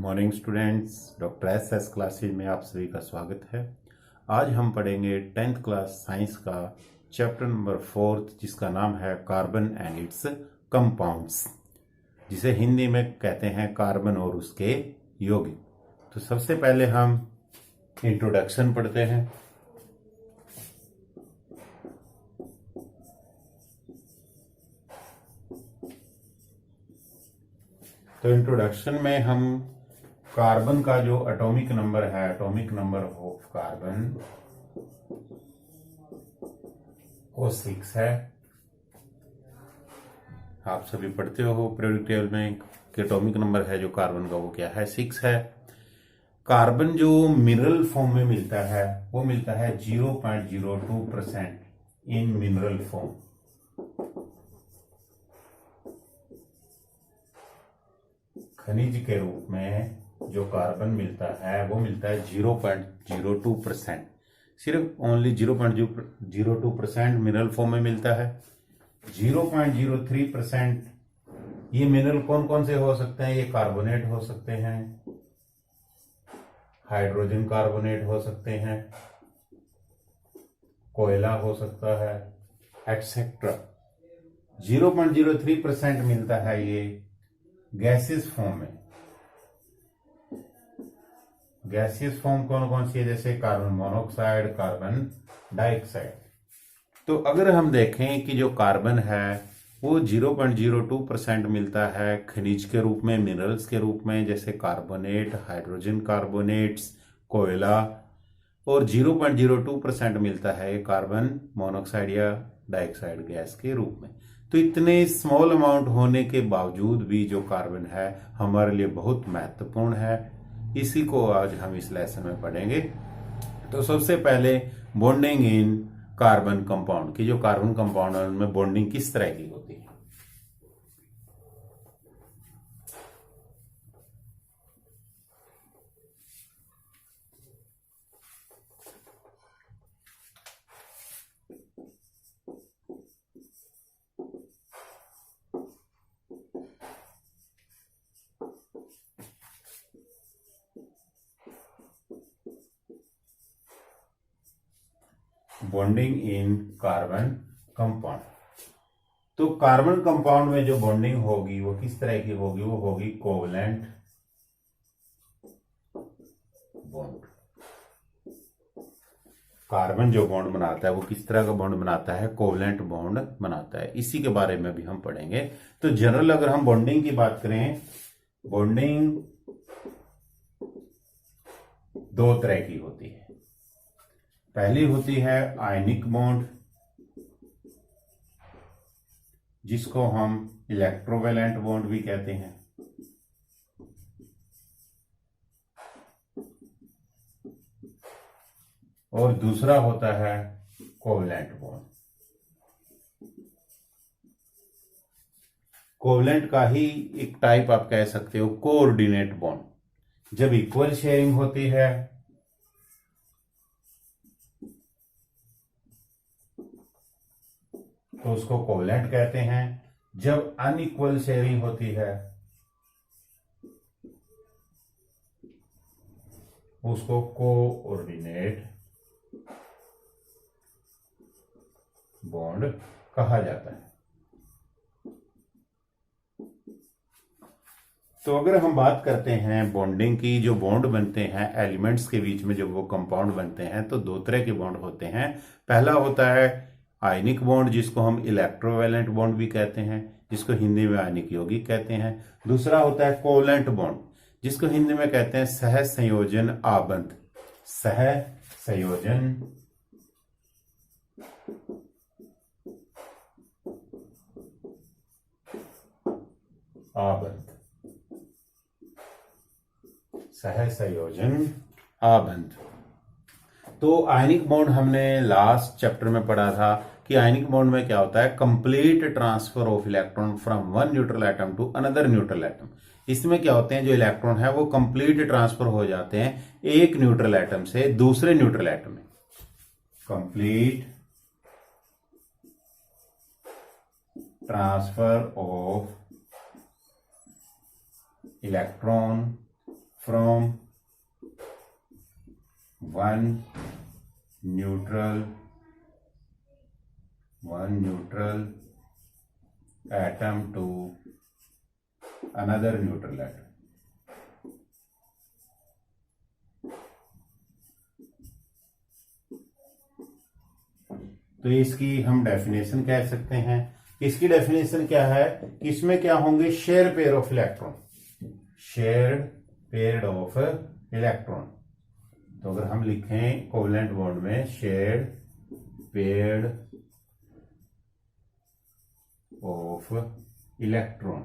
Morning students, doctor S classes में आप सभी का स्वागत है। आज हम पढ़ेंगे 10th क्लास साइंस का चैप्टर नंबर 4 जिसका नाम है कार्बन एंड इट्स कंपाउंड्स, जिसे हिंदी में कहते हैं कार्बन और उसके यौगिक। तो सबसे पहले हम इंट्रोडक्शन पढ़ते हैं। तो इंट्रोडक्शन में हम कार्बन का जो एटॉमिक नंबर है, एटॉमिक नंबर ऑफ कार्बन वो 6 है। आप सभी पढ़ते हो पीरियोडिक टेबल में कि एटॉमिक नंबर है जो कार्बन का वो क्या है, 6 है। कार्बन जो मिनरल फॉर्म में मिलता है वो मिलता है 0.02% इन मिनरल फॉर्म। खनिज के रूप में जो कार्बन मिलता है वो मिलता है 0.02%, सिर्फ ओनली 0.02% मिनरल फॉर्म में मिलता है। 0.03% ये मिनरल कौन कौन से हो सकते हैं? ये कार्बोनेट हो सकते हैं, हाइड्रोजन कार्बोनेट हो सकते हैं, कोयला हो सकता है, एक्सेट्रा। 0.03% मिलता है ये गैसेस फॉर्म में। गैसियस फॉर्म कौन कौन सी है? जैसे कार्बन मोनोऑक्साइड, कार्बन डाइऑक्साइड। तो अगर हम देखें कि जो कार्बन है वो 0.02% मिलता है खनिज के रूप में, मिनरल्स के रूप में, जैसे कार्बोनेट, हाइड्रोजन कार्बोनेट्स, कोयला, और 0.02% मिलता है कार्बन मोनोऑक्साइड या डाइऑक्साइड गैस के रूप में। तो इतने स्मॉल अमाउंट होने के बावजूद भी जो कार्बन है हमारे लिए बहुत महत्वपूर्ण है। इसी को आज हम इस लेसन में पढ़ेंगे। तो सबसे पहले बॉन्डिंग इन कार्बन कंपाउंड की, जो कार्बन कंपाउंड है उनमें बॉन्डिंग किस तरह की होती है। Bonding in carbon compound. तो कार्बन कंपाउंड में जो बॉन्डिंग होगी वो किस तरह की होगी? वो होगी कोवलेंट बॉन्ड। कार्बन जो बॉन्ड बनाता है वो किस तरह का बॉन्ड बनाता है? कोवलेंट बॉन्ड बनाता है। इसी के बारे में भी हम पढ़ेंगे। तो जनरल अगर हम बॉन्डिंग की बात करें, बॉन्डिंग दो तरह की होती है। पहली होती है आयनिक बॉन्ड, जिसको हम इलेक्ट्रोवैलेंट बॉन्ड भी कहते हैं। और दूसरा होता है कोवलेंट बॉन्ड। कोवलेंट का ही एक टाइप आप कह सकते हो कोऑर्डिनेट बॉन्ड। जब इक्वल शेयरिंग होती है तो उसको कोवलेंट कहते हैं। जब अनइक्वल शेयरिंग होती है उसको कोऑर्डिनेट बॉन्ड कहा जाता है। तो अगर हम बात करते हैं बॉन्डिंग की, जो बॉन्ड बनते हैं एलिमेंट्स के बीच में, जब वो कंपाउंड बनते हैं तो दो तरह के बॉन्ड होते हैं। पहला होता है आयनिक बॉन्ड, जिसको हम इलेक्ट्रोवैलेंट बॉन्ड भी कहते हैं, जिसको हिंदी में आयनिक यौगिक कहते हैं। दूसरा होता है कोवलेंट बॉन्ड, जिसको हिंदी में कहते हैं सह संयोजन आबंध। सह संयोजन आबंध, सह संयोजन आबंध। तो आयनिक बॉन्ड हमने लास्ट चैप्टर में पढ़ा था कि आयनिक बॉन्ड में क्या होता है? Complete transfer of electron from one neutral atom to another neutral atom. इसमें क्या होते हैं? जो इलेक्ट्रॉन है वो कंप्लीट ट्रांसफर हो जाते हैं एक न्यूट्रल एटम से दूसरे न्यूट्रल एटम में। Complete transfer of electron from one neutral atom to another neutral atom. तो इसकी हम डेफिनेशन कह सकते हैं। इसकी डेफिनेशन क्या है, इसमें क्या होंगे, share pair of electron, shared pair of electron. तो अगर हम लिखें कोवेलेंट बॉन्ड में शेयर्ड पेयर ऑफ इलेक्ट्रॉन,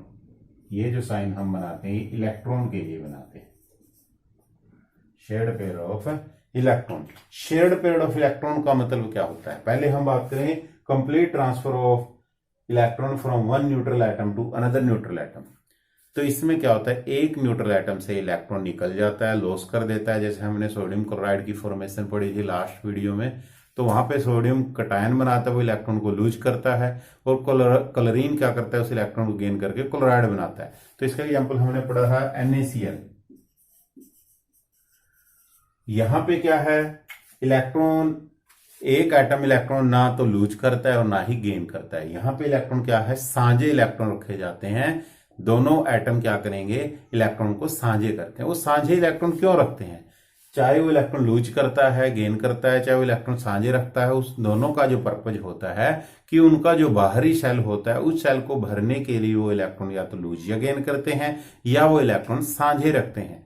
ये जो साइन हम बनाते हैं इलेक्ट्रॉन के लिए बनाते हैं, shared pair of electron. Shared pair of electron का मतलब क्या होता है, पहले हम बात करें complete transfer of electron from one neutral atom to another neutral atom. तो इसमें क्या होता है, एक न्यूट्रल एटम से इलेक्ट्रॉन निकल जाता है, लॉस कर देता है। जैसे हमने सोडियम क्लोराइड की फॉर्मेशन पढ़ी थी लास्ट वीडियो में, तो वहां पे सोडियम कटायन बनाता है, वो इलेक्ट्रॉन को लूज करता है, और क्लोरीन क्या करता है, उस इलेक्ट्रॉन को गेन करके क्लोराइड बनाता है। तो इसका एग्जांपल हमने पढ़ा था NaCl। यहां पे क्या है, इलेक्ट्रॉन, एक एटम इलेक्ट्रॉन ना तो लूज करता है और ना ही गेन करता है। यहां पे इलेक्ट्रॉन क्या है, साझे इलेक्ट्रॉन रखे जाते हैं। दोनों एटम क्या करेंगे, इलेक्ट्रॉन को साझे करते हैं। वो साझे इलेक्ट्रॉन क्यों रखते हैं, चाहे वो इलेक्ट्रॉन लूज करता है, गेन करता है, चाहे वो इलेक्ट्रॉन साझे रखता है, उस दोनों का जो पर्पज होता है कि उनका जो बाहरी शेल होता है, उस शेल को भरने के लिए वो इलेक्ट्रॉन या तो लूज या गेन करते हैं, या वो इलेक्ट्रॉन साझे रखते हैं।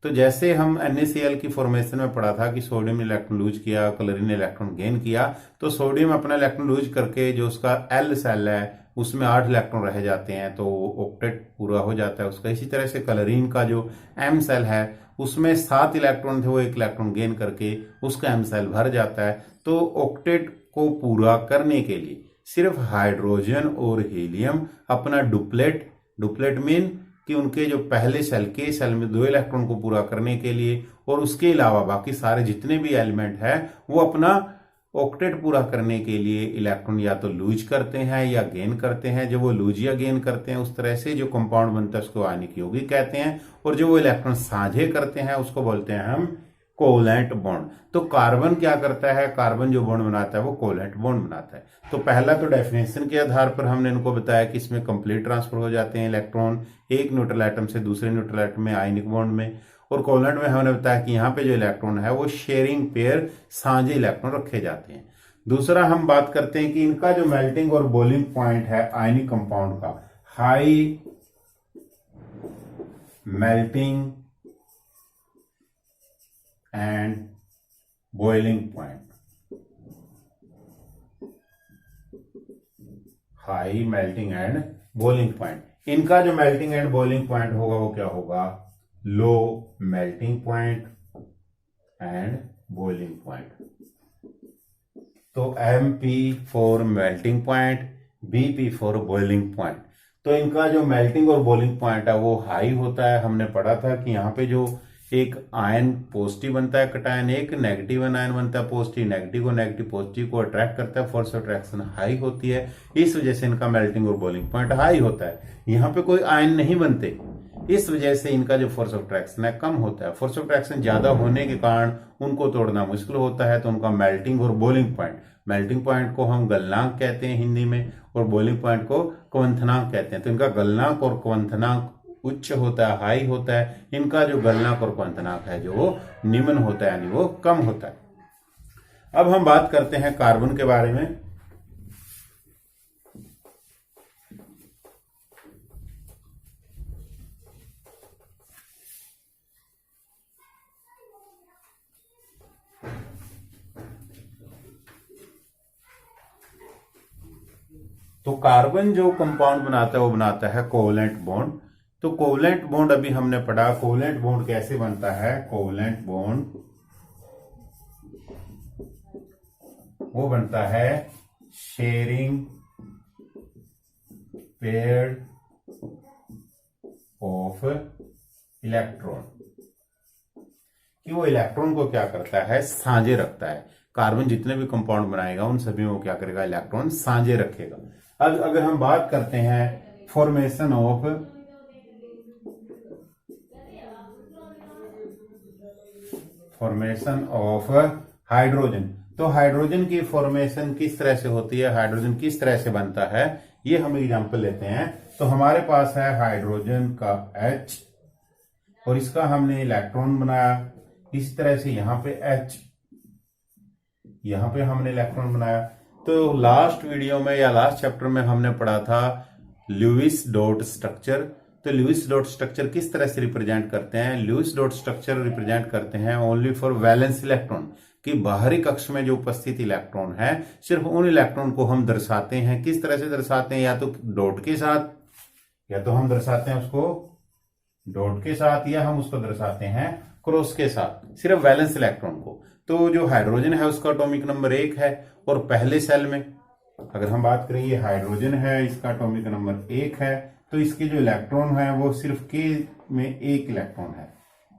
तो जैसे हम NaCl की फॉर्मेशन में पढ़ा था कि सोडियम ने इलेक्ट्रॉन लूज किया, क्लोरीन ने इलेक्ट्रॉन गेन किया, तो सोडियम अपना इलेक्ट्रॉन लूज करके जो उसका L सेल है उसमें 8 इलेक्ट्रॉन रह जाते हैं, तो ऑक्टेट पूरा हो जाता है उसका। इसी तरह से क्लोरीन का जो M सेल है उसमें 7 इलेक्ट्रॉन थे, वो 1 इलेक्ट्रॉन गेन करके उसका M सेल भर जाता है। तो ऑक्टेट को पूरा करने के लिए सिर्फ हाइड्रोजन और हीलियम अपना डुप्लेट मीन कि उनके जो पहले सेल के सेल में 2 इलेक्ट्रॉन को पूरा करने के लिए, और उसके अलावा बाकी सारे जितने भी एलिमेंट है वो अपना ऑक्टेट पूरा करने के लिए इलेक्ट्रॉन या तो लूज करते हैं या गेन करते हैं। जो वो लूज या गेन करते हैं उस तरह से जो कंपाउंड बनता है उसको आयनिक यौगिक कहते हैं, और जो वो इलेक्ट्रॉन साझे करते हैं उसको बोलते हैं हम कोवेलेंट बॉन्ड। तो कार्बन क्या करता है, कार्बन जो बॉन्ड बनाता है वो कोवेलेंट बॉन्ड बनाता है। तो पहला तो डेफिनेशन के आधार पर हमने इनको बताया कि इसमें कंप्लीट ट्रांसफर हो जाते हैं इलेक्ट्रॉन एक न्यूट्रल एटम से दूसरे न्यूट्रल एटम में आयनिक बॉन्ड में। और कोवेलेंट में हमने बताया कि यहाँ पे जो इलेक्ट्रॉन है वो शेयरिंग पेयर, साझे इलेक्ट्रॉन रखे जाते हैं। दूसरा हम बात करते हैं कि इनका जो मेल्टिंग और बॉइलिंग पॉइंट है आयनिक कंपाउंड का, high melting and boiling point, high melting and boiling point. इनका जो मेल्टिंग एंड बॉइलिंग पॉइंट होगा वो क्या होगा, low melting point and boiling point. तो MP for melting point, BP for boiling point. तो इनका जो मेल्टिंग और बॉइलिंग पॉइंट है वो हाई होता है। हमने पढ़ा था कि यहाँ पे जो एक आयन पॉजिटिव बनता है कटायन, एक नेगेटिव आयन बनता है पॉजिटिव, नेगेटिव पॉजिटिव को अट्रैक्ट करता है, फोर्स ऑफ अट्रैक्शन हाई होती है। इस वजह से इनका मेल्टिंग और बॉइलिंग पॉइंट हाई होता है। यहाँ पे कोई आयन नहीं बनते, इस वजह से इनका जो फोर्स ऑफ अट्रैक्शन है कम होता है। फोर्स ऑफ अट्रैक्शन ज्यादा होने के कारण उनको तोड़ना मुश्किल होता है, तो उनका मेल्टिंग और बॉइलिंग पॉइंट, मेल्टिंग पॉइंट को हम गलनांक कहते हैं हिंदी में, और बॉइलिंग पॉइंट को क्वंथनांक कहते हैं। तो इनका गलनांक और क्वंथनांक उच्च होता है, हाई होता है। इनका जो गलनांक और क्वंथनांक है जो वो निम्न होता है, यानी वो कम होता है। अब हम बात करते हैं कार्बन के बारे में। तो कार्बन जो कंपाउंड बनाता है वो बनाता है कोवेलेंट बॉन्ड। तो कोवेलेंट बॉन्ड अभी हमने पढ़ा, कोवेलेंट बॉन्ड कैसे बनता है। कोवेलेंट बॉन्ड वो बनता है शेयरिंग पेयर ऑफ इलेक्ट्रॉन, कि वो इलेक्ट्रॉन को क्या करता है, साझे रखता है। कार्बन जितने भी कंपाउंड बनाएगा उन सभी में क्या करेगा, इलेक्ट्रॉन साझे रखेगा। अब अगर हम बात करते हैं formation of formation of hydrogen. तो हाइड्रोजन की फॉर्मेशन किस तरह से होती है, हाइड्रोजन किस तरह से बनता है, ये हम एग्जांपल लेते हैं। तो हमारे पास है हाइड्रोजन का H और इसका हमने इलेक्ट्रॉन बनाया, इस तरह से यहां पे H, यहां पे हमने इलेक्ट्रॉन बनाया। तो लास्ट वीडियो में या लास्ट चैप्टर में हमने पढ़ा था लुईस डॉट स्ट्रक्चर। तो लुईस डॉट स्ट्रक्चर किस तरह से रिप्रेजेंट करते हैं, लुईस डॉट स्ट्रक्चर रिप्रेजेंट करते हैं ओनली फॉर वैलेंस इलेक्ट्रॉन, कि बाहरी कक्ष में जो उपस्थित इलेक्ट्रॉन है सिर्फ उन इलेक्ट्रॉन को हम दर्शाते हैं। किस तरह से दर्शाते हैं, या तो डॉट के साथ, या तो हम दर्शाते हैं उसको डॉट के साथ, या हम उसको दर्शाते हैं क्रॉस के साथ, सिर्फ वैलेंस इलेक्ट्रॉन को। तो जो हाइड्रोजन है उसका एटॉमिक नंबर 1 है, और पहले सेल में अगर हम बात करें, ये हाइड्रोजन है, इसका एटॉमिक नंबर 1 है, तो इसके जो इलेक्ट्रॉन है वो सिर्फ के में 1 इलेक्ट्रॉन है।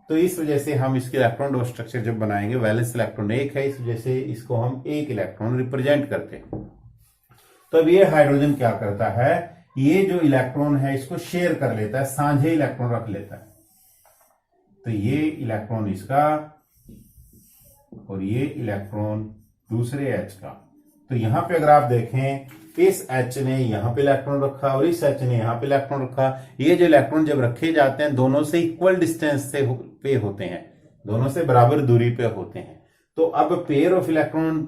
तो इस वजह से हम इसके इलेक्ट्रॉन डॉट स्ट्रक्चर जब बनाएंगे, वैलेंस इलेक्ट्रॉन 1 है, इस वजह से इसको हम 1 इलेक्ट्रॉन रिप्रेजेंट करते हैं। तो अब ये हाइड्रोजन क्या करता है, ये जो इलेक्ट्रॉन है इसको शेयर कर लेता है, साझे इलेक्ट्रॉन रख लेता है। तो ये इलेक्ट्रॉन इसका और ये इलेक्ट्रॉन दूसरे H का। तो यहां पे अगर आप देखें, इस H ने यहां पे इलेक्ट्रॉन रखा और इस H ने यहां पे इलेक्ट्रॉन रखा। ये जो इलेक्ट्रॉन जब रखे जाते हैं दोनों से इक्वल डिस्टेंस से पे होते हैं, दोनों से बराबर दूरी पे होते हैं। तो अब पेयर ऑफ इलेक्ट्रॉन,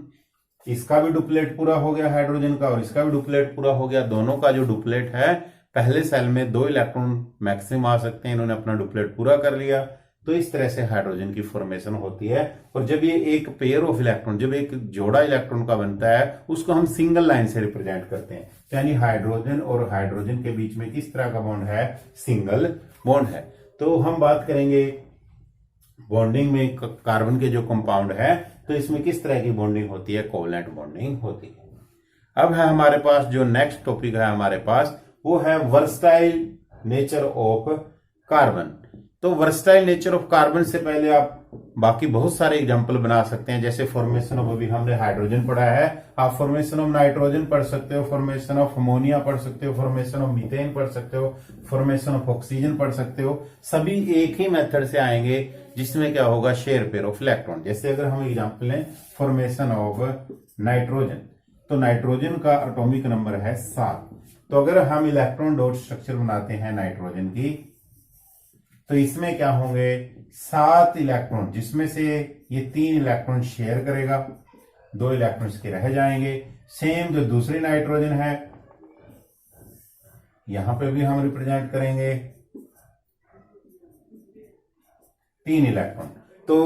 इसका भी डुप्लेट पूरा हो गया हाइड्रोजन का, और इसका भी डुप्लेट पूरा हो गया। दोनों का जो डुप्लेट है, पहले सेल में 2 इलेक्ट्रॉन मैक्सिमम आ सकते हैं, इन्होंने अपना डुप्लेट पूरा कर लिया। तो इस तरह से हाइड्रोजन की फॉर्मेशन होती है। और जब ये एक पेयर ऑफ इलेक्ट्रॉन, जब एक जोड़ा इलेक्ट्रॉन का बनता है, उसको हम सिंगल लाइन से रिप्रेजेंट करते हैं। यानी हाइड्रोजन और हाइड्रोजन के बीच में किस तरह का बॉन्ड है, सिंगल बॉन्ड है। तो हम बात करेंगे बॉन्डिंग में, कार्बन के जो कंपाउंड है तो इसमें किस तरह की बॉन्डिंग होती है, कोवलेंट बॉन्डिंग होती है। अब है हमारे पास जो नेक्स्ट टॉपिक है हमारे पास, वो है वर्सटाइल नेचर ऑफ कार्बन। तो वर्सटाइल नेचर ऑफ कार्बन से पहले आप बाकी बहुत सारे एग्जांपल बना सकते हैं, जैसे फॉर्मेशन ऑफ, अभी हमने हाइड्रोजन पढ़ा है, आप फॉर्मेशन ऑफ नाइट्रोजन पढ़ सकते हो, फॉर्मेशन ऑफ अमोनिया पढ़ सकते हो, फॉर्मेशन ऑफ मीथेन पढ़ सकते हो, फॉर्मेशन ऑफ ऑक्सीजन पढ़ सकते हो। सभी एक ही मेथड से आएंगे, जिसमें क्या होगा, शेयर पेयर ऑफ इलेक्ट्रॉन। जैसे अगर हम एग्जाम्पल लें फॉर्मेशन ऑफ नाइट्रोजन, तो नाइट्रोजन का एटॉमिक नंबर है 7। तो अगर हम इलेक्ट्रॉन डॉट स्ट्रक्चर बनाते हैं नाइट्रोजन की, तो इसमें क्या होंगे, 7 इलेक्ट्रॉन, जिसमें से ये 3 इलेक्ट्रॉन शेयर करेगा, 2 इलेक्ट्रॉन इसके रह जाएंगे। सेम जो दूसरी नाइट्रोजन है, यहां पे भी हम रिप्रेजेंट करेंगे 3 इलेक्ट्रॉन। तो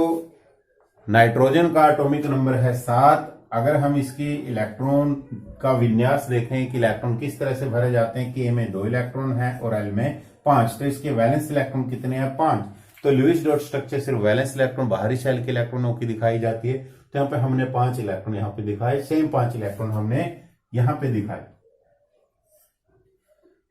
नाइट्रोजन का एटॉमिक नंबर है 7। अगर हम इसकी इलेक्ट्रॉन का विन्यास देखें कि इलेक्ट्रॉन किस तरह से भरे जाते हैं, कि ए में 2 इलेक्ट्रॉन है और एल में 5, तो इसके वैलेंस इलेक्ट्रॉन कितने हैं, 5। तो लुईस डॉट स्ट्रक्चर सिर्फ वैलेंस इलेक्ट्रॉन, बाहरी शेल के इलेक्ट्रॉनों की दिखाई जाती है। तो यहाँ पे हमने 5 इलेक्ट्रॉन यहाँ पे दिखाए, सेम 5 इलेक्ट्रॉन हमने यहाँ पे दिखाए।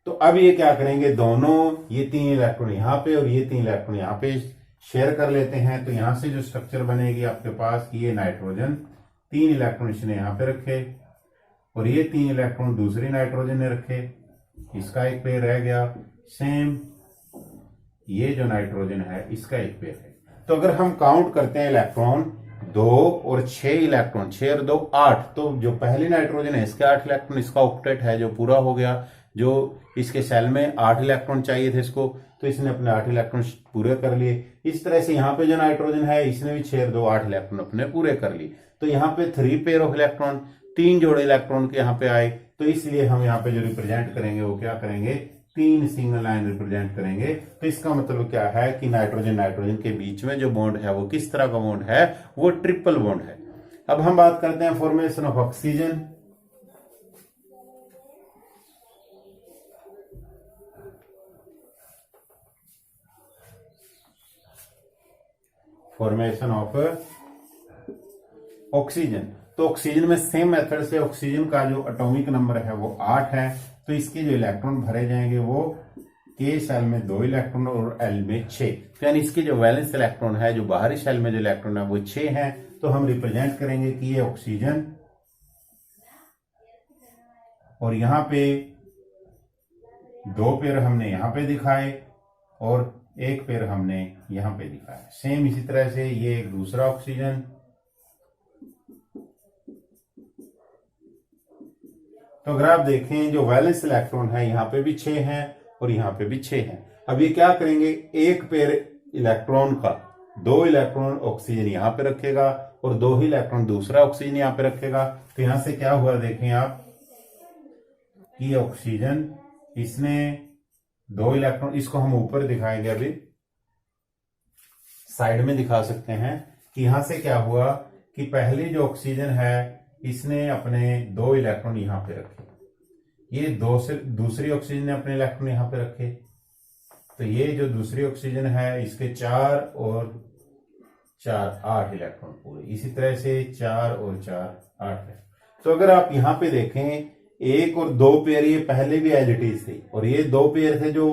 तो अब ये क्या करेंगे, दोनों ये 3 इलेक्ट्रॉन यहाँ पे और ये 3 इलेक्ट्रॉन यहाँ पे शेयर कर लेते हैं। तो यहां से जो स्ट्रक्चर बनेगी आपके पास, ये नाइट्रोजन 3 इलेक्ट्रॉन इसने यहां पे रखे, और ये 3 इलेक्ट्रॉन दूसरी नाइट्रोजन ने रखे, इसका एक पेयर रह गया। सेम ये जो नाइट्रोजन है इसका एक पेयर है। तो अगर हम काउंट करते हैं इलेक्ट्रॉन, 2 और 6 इलेक्ट्रॉन, 6 और 2 8, तो जो पहली नाइट्रोजन है इसके 8 इलेक्ट्रॉन, इसका ऑक्टेट है जो पूरा हो गया। जो इसके सेल में 8 इलेक्ट्रॉन चाहिए थे इसको, तो इसने अपने 8 इलेक्ट्रॉन पूरे कर लिए। इस तरह से यहाँ पे जो नाइट्रोजन है इसने भी 6 और 2 8 इलेक्ट्रॉन अपने पूरे कर लिए। तो यहाँ पे 3 पेयर ऑफ इलेक्ट्रॉन, 3 जोड़े इलेक्ट्रॉन के यहाँ पे आए। तो इसलिए हम यहाँ पे जो रिप्रेजेंट करेंगे वो क्या करेंगे, 3 सिंगल लाइन रिप्रेजेंट करेंगे। तो इसका मतलब क्या है कि नाइट्रोजन नाइट्रोजन के बीच में जो बॉन्ड है वो किस तरह का बॉन्ड है, वो ट्रिपल बॉन्ड है। अब हम बात करते हैं formation of oxygen. Formation of oxygen, तो ऑक्सीजन में सेम मेथड से ऑक्सीजन का जो एटॉमिक नंबर है वो 8 है। तो इसके जो इलेक्ट्रॉन भरे जाएंगे वो के सेल में 2 इलेक्ट्रॉन और एल में 6। तो यानी इसके जो वैलेंस इलेक्ट्रॉन है, जो बाहरी सेल में जो इलेक्ट्रॉन है वो 6 है। तो हम रिप्रेजेंट करेंगे कि ये ऑक्सीजन, और यहां पे 2 पेयर हमने यहां पे दिखाए, और एक पेयर हमने यहां पे दिखाया। सेम इसी तरह से ये एक दूसरा ऑक्सीजन, तो अगर आप देखें जो वैलेंस इलेक्ट्रॉन है यहां पे भी 6 हैं और यहां पे भी 6 हैं। अब ये क्या करेंगे, एक पेयर इलेक्ट्रॉन का 2 इलेक्ट्रॉन ऑक्सीजन यहां पे रखेगा और 2 ही इलेक्ट्रॉन दूसरा ऑक्सीजन यहां पे रखेगा। तो यहां से क्या हुआ देखें आप कि ऑक्सीजन इसने 2 इलेक्ट्रॉन, इसको हम ऊपर दिखाएंगे, अभी साइड में दिखा सकते हैं कि यहां से क्या हुआ कि पहली जो ऑक्सीजन है इसने अपने 2 इलेक्ट्रॉन यहां पे रखे, ये दूसरी ऑक्सीजन ने अपने इलेक्ट्रॉन यहां पे रखे, तो ये जो दूसरी ऑक्सीजन है इसके 4 और 4 8 इलेक्ट्रॉन पूरे, इसी तरह से 4 और 4 8 है। तो अगर आप यहां पे देखें 1 और 2 पेयर ये पहले भी एज इट इज थे और ये 2 पेयर थे जो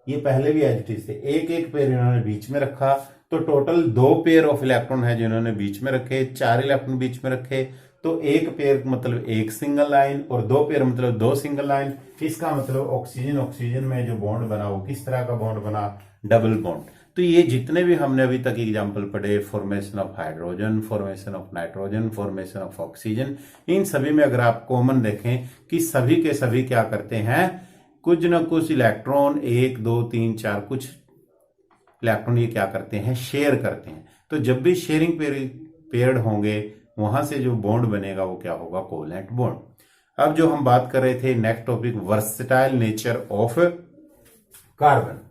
ये पहले भी एज इट इज थे, एक एक पेयर इन्होंने बीच में रखा, तो टोटल 2 पेयर ऑफ इलेक्ट्रॉन है जिन्होंने बीच में रखे, 4 इलेक्ट्रॉन बीच में रखे, तो एक पेयर मतलब एक सिंगल लाइन और 2 पेयर मतलब 2 सिंगल लाइन। इसका मतलब ऑक्सीजन ऑक्सीजन में जो बॉन्ड बना वो किस तरह का बॉन्ड बना, डबल बॉन्ड। तो ये जितने भी हमने अभी तक एग्जांपल पढ़े, formation of hydrogen, formation of nitrogen, formation of oxygen, इन सभी में अगर आप कॉमन देखें कि सभी के सभी क्या करते हैं, कुछ न कुछ इलेक्ट्रॉन 1 2 3 4 कुछ इलेक्ट्रॉन ये क्या करते हैं, शेयर करते हैं। तो जब भी शेयरिंग पेयर्ड होंगे वहां से जो बॉन्ड बनेगा वो क्या होगा, कोवैलेंट बॉन्ड। अब जो हम बात कर रहे थे next topic, versatile nature of carbon.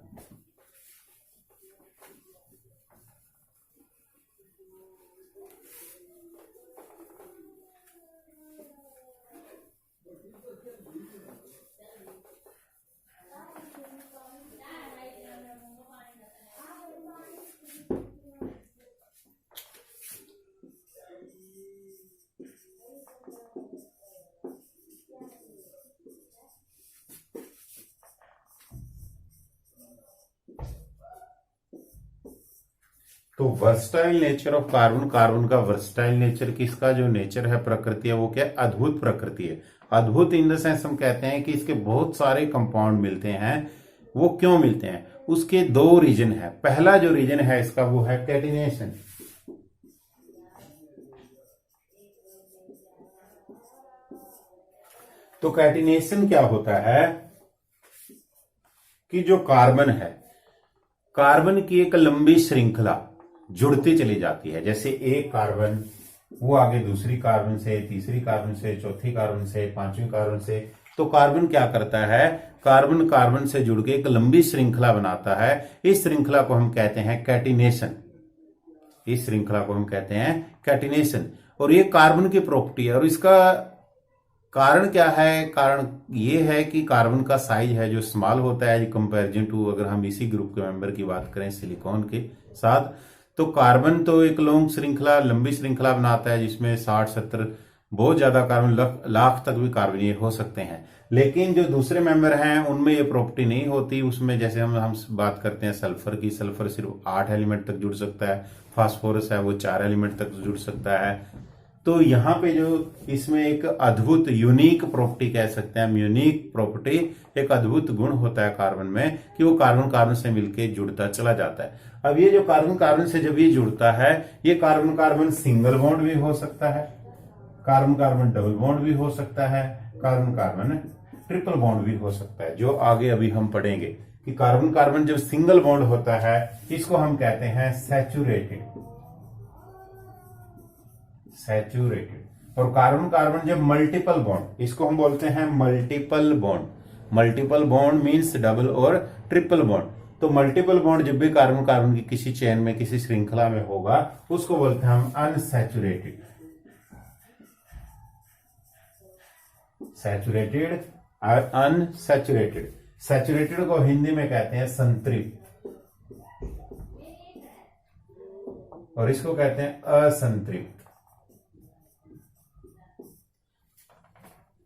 तो versatile nature of carbon, carbon का वर्सटाइल नेचर, किसका जो नेचर है, प्रकृति है, वो क्या अद्भुत प्रकृति है। अद्भुत इन द सेंस हम कहते हैं कि इसके बहुत सारे कंपाउंड मिलते हैं। वो क्यों मिलते हैं, उसके 2 रीजन है। पहला जो रीजन है इसका वो है कैटिनेशन। तो कैटिनेशन क्या होता है कि जो कार्बन है, कार्बन की एक लंबी श्रृंखला जुड़ती चली जाती है। जैसे एक कार्बन वो आगे दूसरी कार्बन से, तीसरी कार्बन से, चौथी कार्बन से, 5वीं कार्बन से। तो कार्बन क्या करता है, कार्बन कार्बन से जुड़ के एक लंबी श्रृंखला बनाता है। इस श्रृंखला को हम कहते हैं कैटिनेशन। इस श्रृंखला को हम कहते हैं कैटिनेशन। और ये कार्बन की प्रॉपर्टी है। और इसका कारण क्या है, कारण ये है कि कार्बन का साइज है जो स्मॉल होता है कंपैरिजन टू, अगर हम इसी ग्रुप के मेंबर की बात करें सिलिकॉन के साथ, तो कार्बन तो एक लॉन्ग श्रृंखला, लंबी श्रृंखला बनाता है जिसमें 60-70 बहुत ज्यादा कार्बन, लाख तक भी कार्बन ये हो सकते हैं। लेकिन जो दूसरे मेंबर हैं उनमें ये प्रॉपर्टी नहीं होती। उसमें जैसे हम बात करते हैं सल्फर की, सल्फर सिर्फ 8 एलिमेंट तक जुड़ सकता है, फास्फोरस है वो 4 एलिमेंट तक जुड़ सकता है। तो यहाँ पे जो इसमें एक अद्भुत यूनिक प्रॉपर्टी कह सकते हैं, यूनिक प्रॉपर्टी, एक अद्भुत गुण होता है कार्बन में कि वो कार्बन कार्बन से मिलकर जुड़ता चला जाता है। अब ये जो कार्बन कार्बन से जब ये जुड़ता है, ये कार्बन कार्बन सिंगल बॉन्ड भी हो सकता है, कार्बन कार्बन डबल बॉन्ड भी हो सकता है, कार्बन कार्बन ट्रिपल बॉन्ड भी हो सकता है, जो आगे अभी हम पढ़ेंगे कि कार्बन कार्बन जब सिंगल बॉन्ड होता है इसको हम कहते हैं सैचुरेटेड। सैचुरेटेड। और कार्बन कार्बन जब मल्टीपल बॉन्ड, इसको हम बोलते हैं multiple bond. Multiple bond means double और ट्रिपल बॉन्ड। तो मल्टीपल बॉन्ड जब भी कार्बन कार्बन की किसी चेन में, किसी श्रृंखला में होगा उसको बोलते हैं हम अनसैचुरेटेड। सैचुरेटेड और अनसैचुरेटेड। सैचुरेटेड को हिंदी में कहते हैं संतृप्त और इसको कहते हैं असंतृप्त।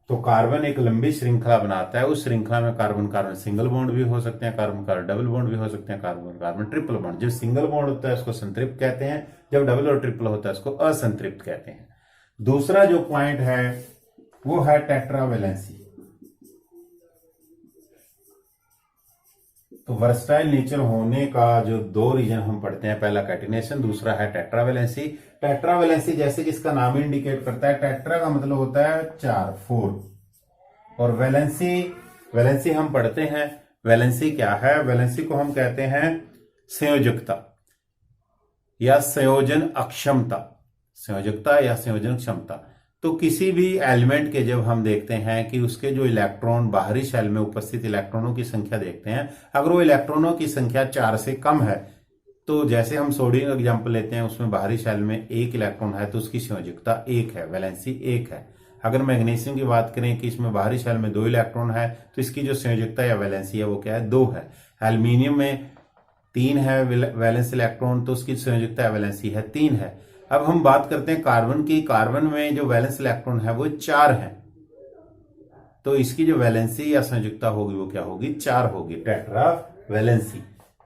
तो कार्बन एक लंबी श्रृंखला बनाता है, उस श्रृंखला में कार्बन कार्बन सिंगल बॉन्ड भी हो सकते हैं, कार्बन कार्बन डबल बॉन्ड भी हो सकते हैं, कार्बन कार्बन ट्रिपल बॉन्ड। जब सिंगल बॉन्ड होता है उसको संतृप्त कहते हैं, जब डबल और ट्रिपल होता है उसको असंतृप्त कहते हैं। दूसरा जो पॉइंट है वो है टेट्रावैलेंसी। तो वर्सटाइल नेचर होने का जो दो रीजन हम पढ़ते हैं, पहला कैटिनेशन, दूसरा है टेट्रावेलेंसी। टेट्रावेलेंसी जैसे कि इसका नाम इंडिकेट करता है, टेट्रा का मतलब होता है 4, 4, और वैलेंसी, वैलेंसी हम पढ़ते हैं, वैलेंसी क्या है? वैलेंसी को हम कहते हैं संयोजकता या संयोजन अक्षमता, संयोजकता या संयोजन क्षमता। तो किसी भी एलिमेंट के जब हम देखते हैं कि उसके जो इलेक्ट्रॉन बाहरी शेल में उपस्थित इलेक्ट्रॉनों की संख्या देखते हैं, अगर वो इलेक्ट्रॉनों की संख्या 4 से कम है, तो जैसे हम सोडियम एग्जाम्पल लेते हैं, उसमें बाहरी शेल में 1 इलेक्ट्रॉन है तो उसकी संयोजकता 1 है, वैलेंसी 1 है। अगर मैग्नीशियम की बात करें कि इसमें बाहरी शेल में 2 इलेक्ट्रॉन है तो इसकी जो संयोजकता या वैलेंसी है वो क्या है? 2 है। एल्यूमिनियम में 3 है वैलेंस इलेक्ट्रॉन तो उसकी संयोजकता या वैलेंसी है 3 है। अब हम बात करते हैं कार्बन की। कार्बन में जो वैलेंस इलेक्ट्रॉन है वो 4 है, तो इसकी जो वैलेंसी या संयोजकता होगी वो क्या होगी? 4 होगी, टेट्रा वैलेंसी।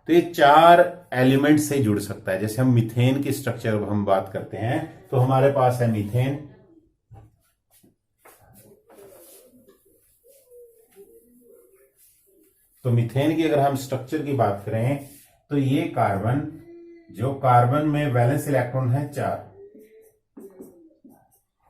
तो ये 4 एलिमेंट से जुड़ सकता है। जैसे हम मीथेन की स्ट्रक्चर हम बात करते हैं तो हमारे पास है मीथेन, तो मीथेन की अगर हम स्ट्रक्चर की बात करें तो ये कार्बन, जो कार्बन में वैलेंस इलेक्ट्रॉन है 4,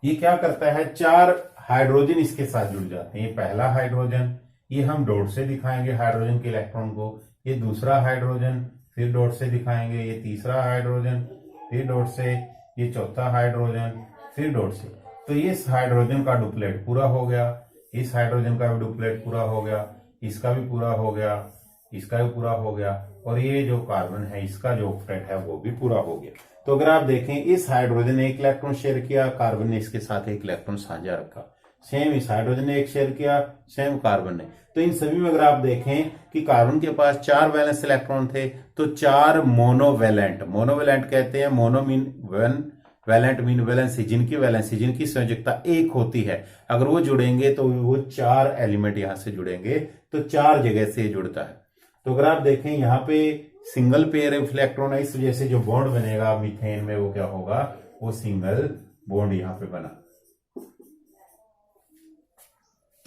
ये क्या करता है? 4 हाइड्रोजन इसके साथ जुड़ जाते हैं। ये पहला हाइड्रोजन, ये हम डॉट से दिखाएंगे हाइड्रोजन के इलेक्ट्रॉन को, ये दूसरा हाइड्रोजन, फिर डॉट से दिखाएंगे, ये तीसरा हाइड्रोजन, फिर डॉट से, ये चौथा हाइड्रोजन, फिर डॉट से। तो इस हाइड्रोजन का डुप्लेट पूरा हो गया, इस हाइड्रोजन का भी डुप्लेट पूरा हो गया, इसका भी पूरा हो गया, इसका भी पूरा हो गया, और ये जो कार्बन है इसका जो ऑक्टेट है वो भी पूरा हो गया। तो अगर आप देखें, इस हाइड्रोजन ने 1 इलेक्ट्रॉन शेयर किया, कार्बन ने इसके साथ 1 इलेक्ट्रॉन साझा रखा, सेम इस हाइड्रोजन ने 1 शेयर किया, सेम कार्बन ने। तो इन सभी में अगर आप देखें कि कार्बन के पास 4 वैलेंस इलेक्ट्रॉन थे, तो 4 मोनोवैलेंट, मोनोवैलेंट कहते हैं, mono mean one, valent mean valency, जिनकी वैलेंसी, जिनकी संयोजकता 1 होती है, अगर वो जुड़ेंगे तो वो 4 एलिमेंट यहां से जुड़ेंगे, तो 4 जगह से जुड़ता है। तो अगर आप देखें यहाँ पे सिंगल पेयर ऑफ इलेक्ट्रॉन है, इस वजह से जो बॉन्ड बनेगा मीथेन में वो क्या होगा? वो सिंगल बॉन्ड यहां पे बना।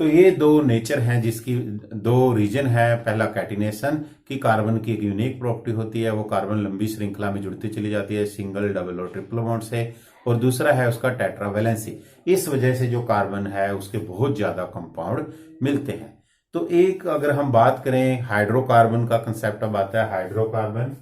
तो ये 2 नेचर हैं, जिसकी 2 रीजन है। पहला कैटिनेशन, कि कार्बन की एक यूनिक प्रॉपर्टी होती है, वो कार्बन लंबी श्रृंखला में जुड़ती चली जाती है सिंगल, डबल और ट्रिपल बॉन्ड से। और दूसरा है उसका टेट्रावैलेंसी, इस वजह से जो कार्बन है उसके बहुत ज्यादा कंपाउंड मिलते हैं। तो एक अगर हम बात करें हाइड्रोकार्बन का कंसेप्ट अब आता है, हाइड्रोकार्बन।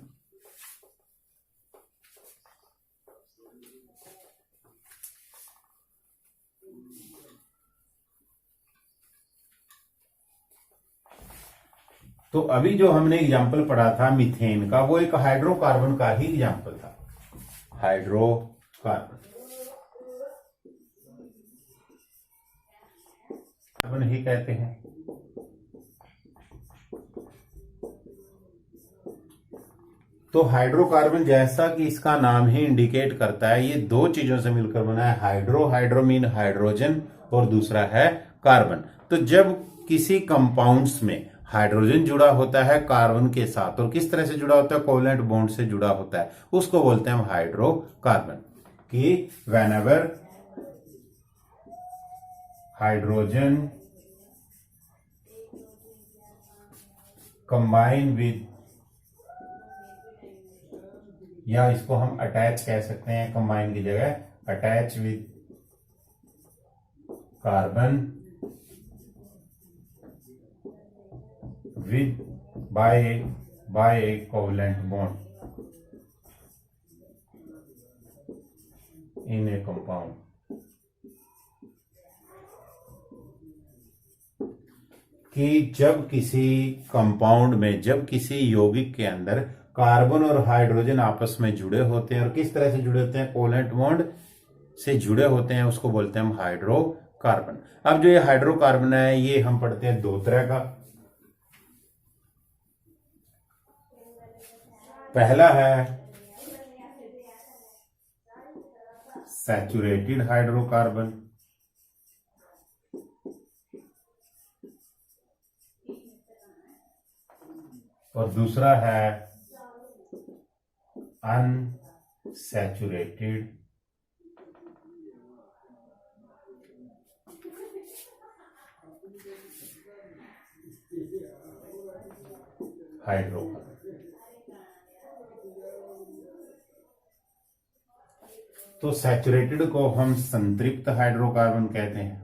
तो अभी जो हमने एग्जाम्पल पढ़ा था मीथेन का, वो एक हाइड्रोकार्बन का ही एग्जाम्पल था, हाइड्रोकार्बन, कार्बन ही कहते हैं। तो हाइड्रोकार्बन, जैसा कि इसका नाम ही इंडिकेट करता है, ये 2 चीजों से मिलकर बना है। हाइड्रो, हाइड्रो मीन हाइड्रोजन, और दूसरा है कार्बन। तो जब किसी कंपाउंड्स में हाइड्रोजन जुड़ा होता है कार्बन के साथ, और किस तरह से जुड़ा होता है? कोवलेंट बॉन्ड से जुड़ा होता है, उसको बोलते हैं हम हाइड्रोकार्बन। कि व्हेनेवर हाइड्रोजन कंबाइन विद, या इसको हम अटैच कह सकते हैं, कंबाइन की जगह attach with carbon with by a covalent bond in a compound, कि जब किसी कंपाउंड में, जब किसी यौगिक के अंदर कार्बन और हाइड्रोजन आपस में जुड़े होते हैं, और किस तरह से जुड़े होते हैं? कोवलेंट बॉन्ड से जुड़े होते हैं, उसको बोलते हैं हम हाइड्रोकार्बन। अब जो ये हाइड्रोकार्बन है, ये हम पढ़ते हैं 2 तरह का। पहला है सैचुरेटेड हाइड्रोकार्बन, और दूसरा है अनसैचुरेटेड हाइड्रोकार्बन। तो सैचुरेटेड को हम संतृप्त हाइड्रोकार्बन कहते हैं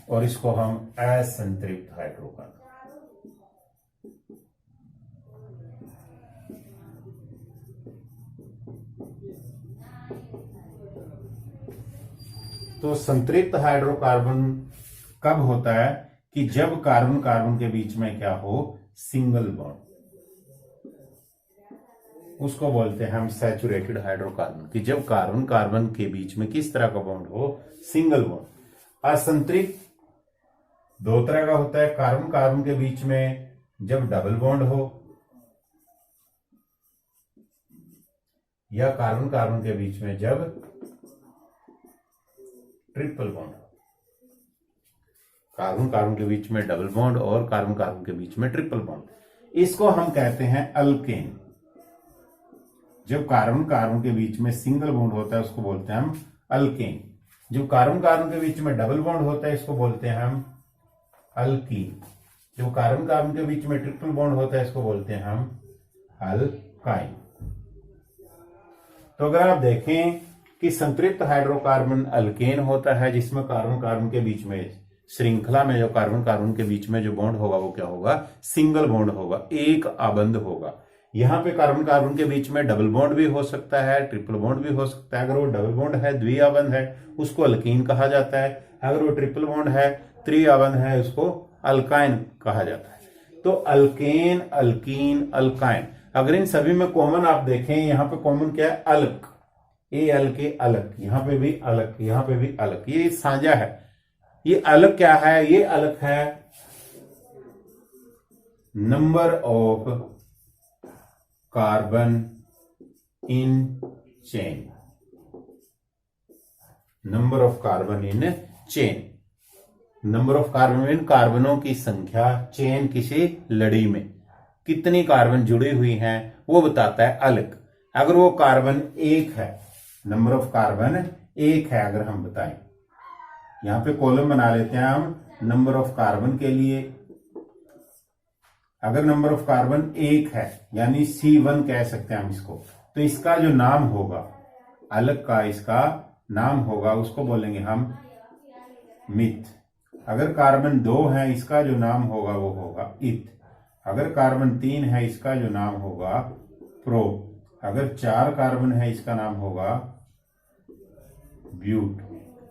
और इसको हम असंतृप्त हाइड्रोकार्बन। तो संतृप्त हाइड्रोकार्बन कब होता है कि जब कार्बन कार्बन के बीच में क्या हो, सिंगल बॉन्ड, उसको बोलते हैं हम सैचुरेटेड हाइड्रोकार्बन। कि जब कार्बन कार्बन के बीच में किस तरह का बॉन्ड हो, सिंगल बॉन्ड। असंतृप्त दो तरह का होता है, कार्बन कार्बन के बीच में जब डबल बॉन्ड हो या कार्बन कार्बन के बीच में जब ट्रिपल बॉन्ड हो। कार्बन कार्बन के बीच में डबल बॉन्ड और कार्बन कार्बन के बीच में ट्रिपल बॉन्ड, इसको हम कहते हैं अल्केन। जब कार्बन कार्बन के बीच में सिंगल बॉन्ड होता है उसको बोलते हैं हम अल्केन। जब कार्बन कार्बन के बीच में डबल बॉन्ड होता है इसको बोलते हैं हम अल्कीन। जब कार्बन कार्बन के बीच में ट्रिपल बॉन्ड होता है इसको बोलते हैं हम अल्काइन। तो अगर आप देखें कि संतृप्त हाइड्रोकार्बन अल्केन होता है, जिसमें कार्बन कार्बन के बीच में श्रृंखला में जो कार्बन कार्बन के बीच में जो बॉन्ड होगा वो क्या होगा, सिंगल बॉन्ड होगा, एक आबंध होगा। यहाँ पे कार्बन कार्बन के बीच में डबल बॉन्ड भी हो सकता है, ट्रिपल बॉन्ड भी हो सकता है। अगर वो डबल बॉन्ड है, द्विआबंध है, उसको अल्कीन कहा जाता है। अगर वो ट्रिपल बॉन्ड है, त्रिआबंध है, उसको अल्काइन कहा जाता है। तो अल्केन, अल्कीन, अल्काइन, अगर इन सभी में कॉमन आप देखें, यहाँ पे कॉमन क्या है, अल्क, ए अल के अलग, यहाँ पे भी अलग, यहाँ पे भी अलग, ये साझा है। ये अलग क्या है, ये अलग है number of carbon in chain, number of carbon in chain, number of carbon in कार्बनों की संख्या, चेन किसी लड़ी में कितनी कार्बन जुड़ी हुई हैं वो बताता है अलग। अगर वो कार्बन एक है, नंबर ऑफ कार्बन एक है, अगर हम बताएं, यहां पे कॉलम बना लेते हैं हम नंबर ऑफ कार्बन के लिए। अगर नंबर ऑफ कार्बन एक है यानी C1 कह सकते हैं हम इसको, तो इसका जो नाम होगा अलग का, इसका नाम होगा, उसको बोलेंगे हम मिथ। अगर कार्बन 2 है, इसका जो नाम होगा वो होगा इथ। अगर कार्बन 3 है, इसका जो नाम होगा प्रो। अगर 4 कार्बन है, इसका नाम होगा ब्यूट।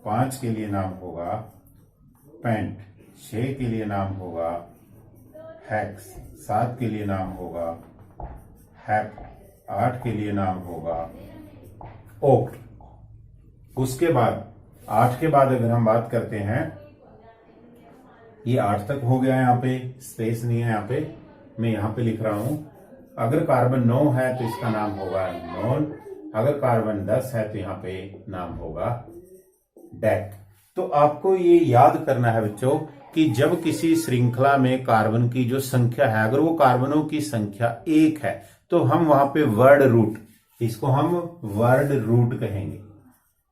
5 के लिए नाम होगा पेंट। 6 के लिए नाम होगा हेक्स। 7 के लिए नाम होगा हेप। 8 के लिए नाम होगा ओक्ट। उसके बाद 8 के बाद अगर हम बात करते हैं, ये 8 तक हो गया, यहाँ पे स्पेस नहीं है, यहाँ पे मैं यहाँ पे लिख रहा हूं। अगर कार्बन 9 है तो इसका नाम होगा नॉन। अगर कार्बन 10 है तो यहाँ पे नाम होगा डेक। तो आपको ये याद करना है बच्चों कि जब किसी श्रृंखला में कार्बन की जो संख्या है, अगर वो कार्बनों की संख्या 1 है तो हम वहां पे वर्ड रूट, इसको हम वर्ड रूट कहेंगे।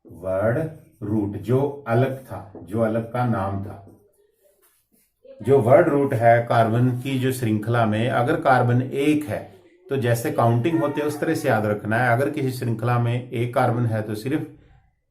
वर्ड रूट जो अलग था, जो अलग का नाम था, जो वर्ड रूट है कार्बन की जो श्रृंखला में, अगर कार्बन 1 है तो जैसे काउंटिंग होते है उस तरह से याद रखना है। अगर किसी श्रृंखला में 1 कार्बन है तो सिर्फ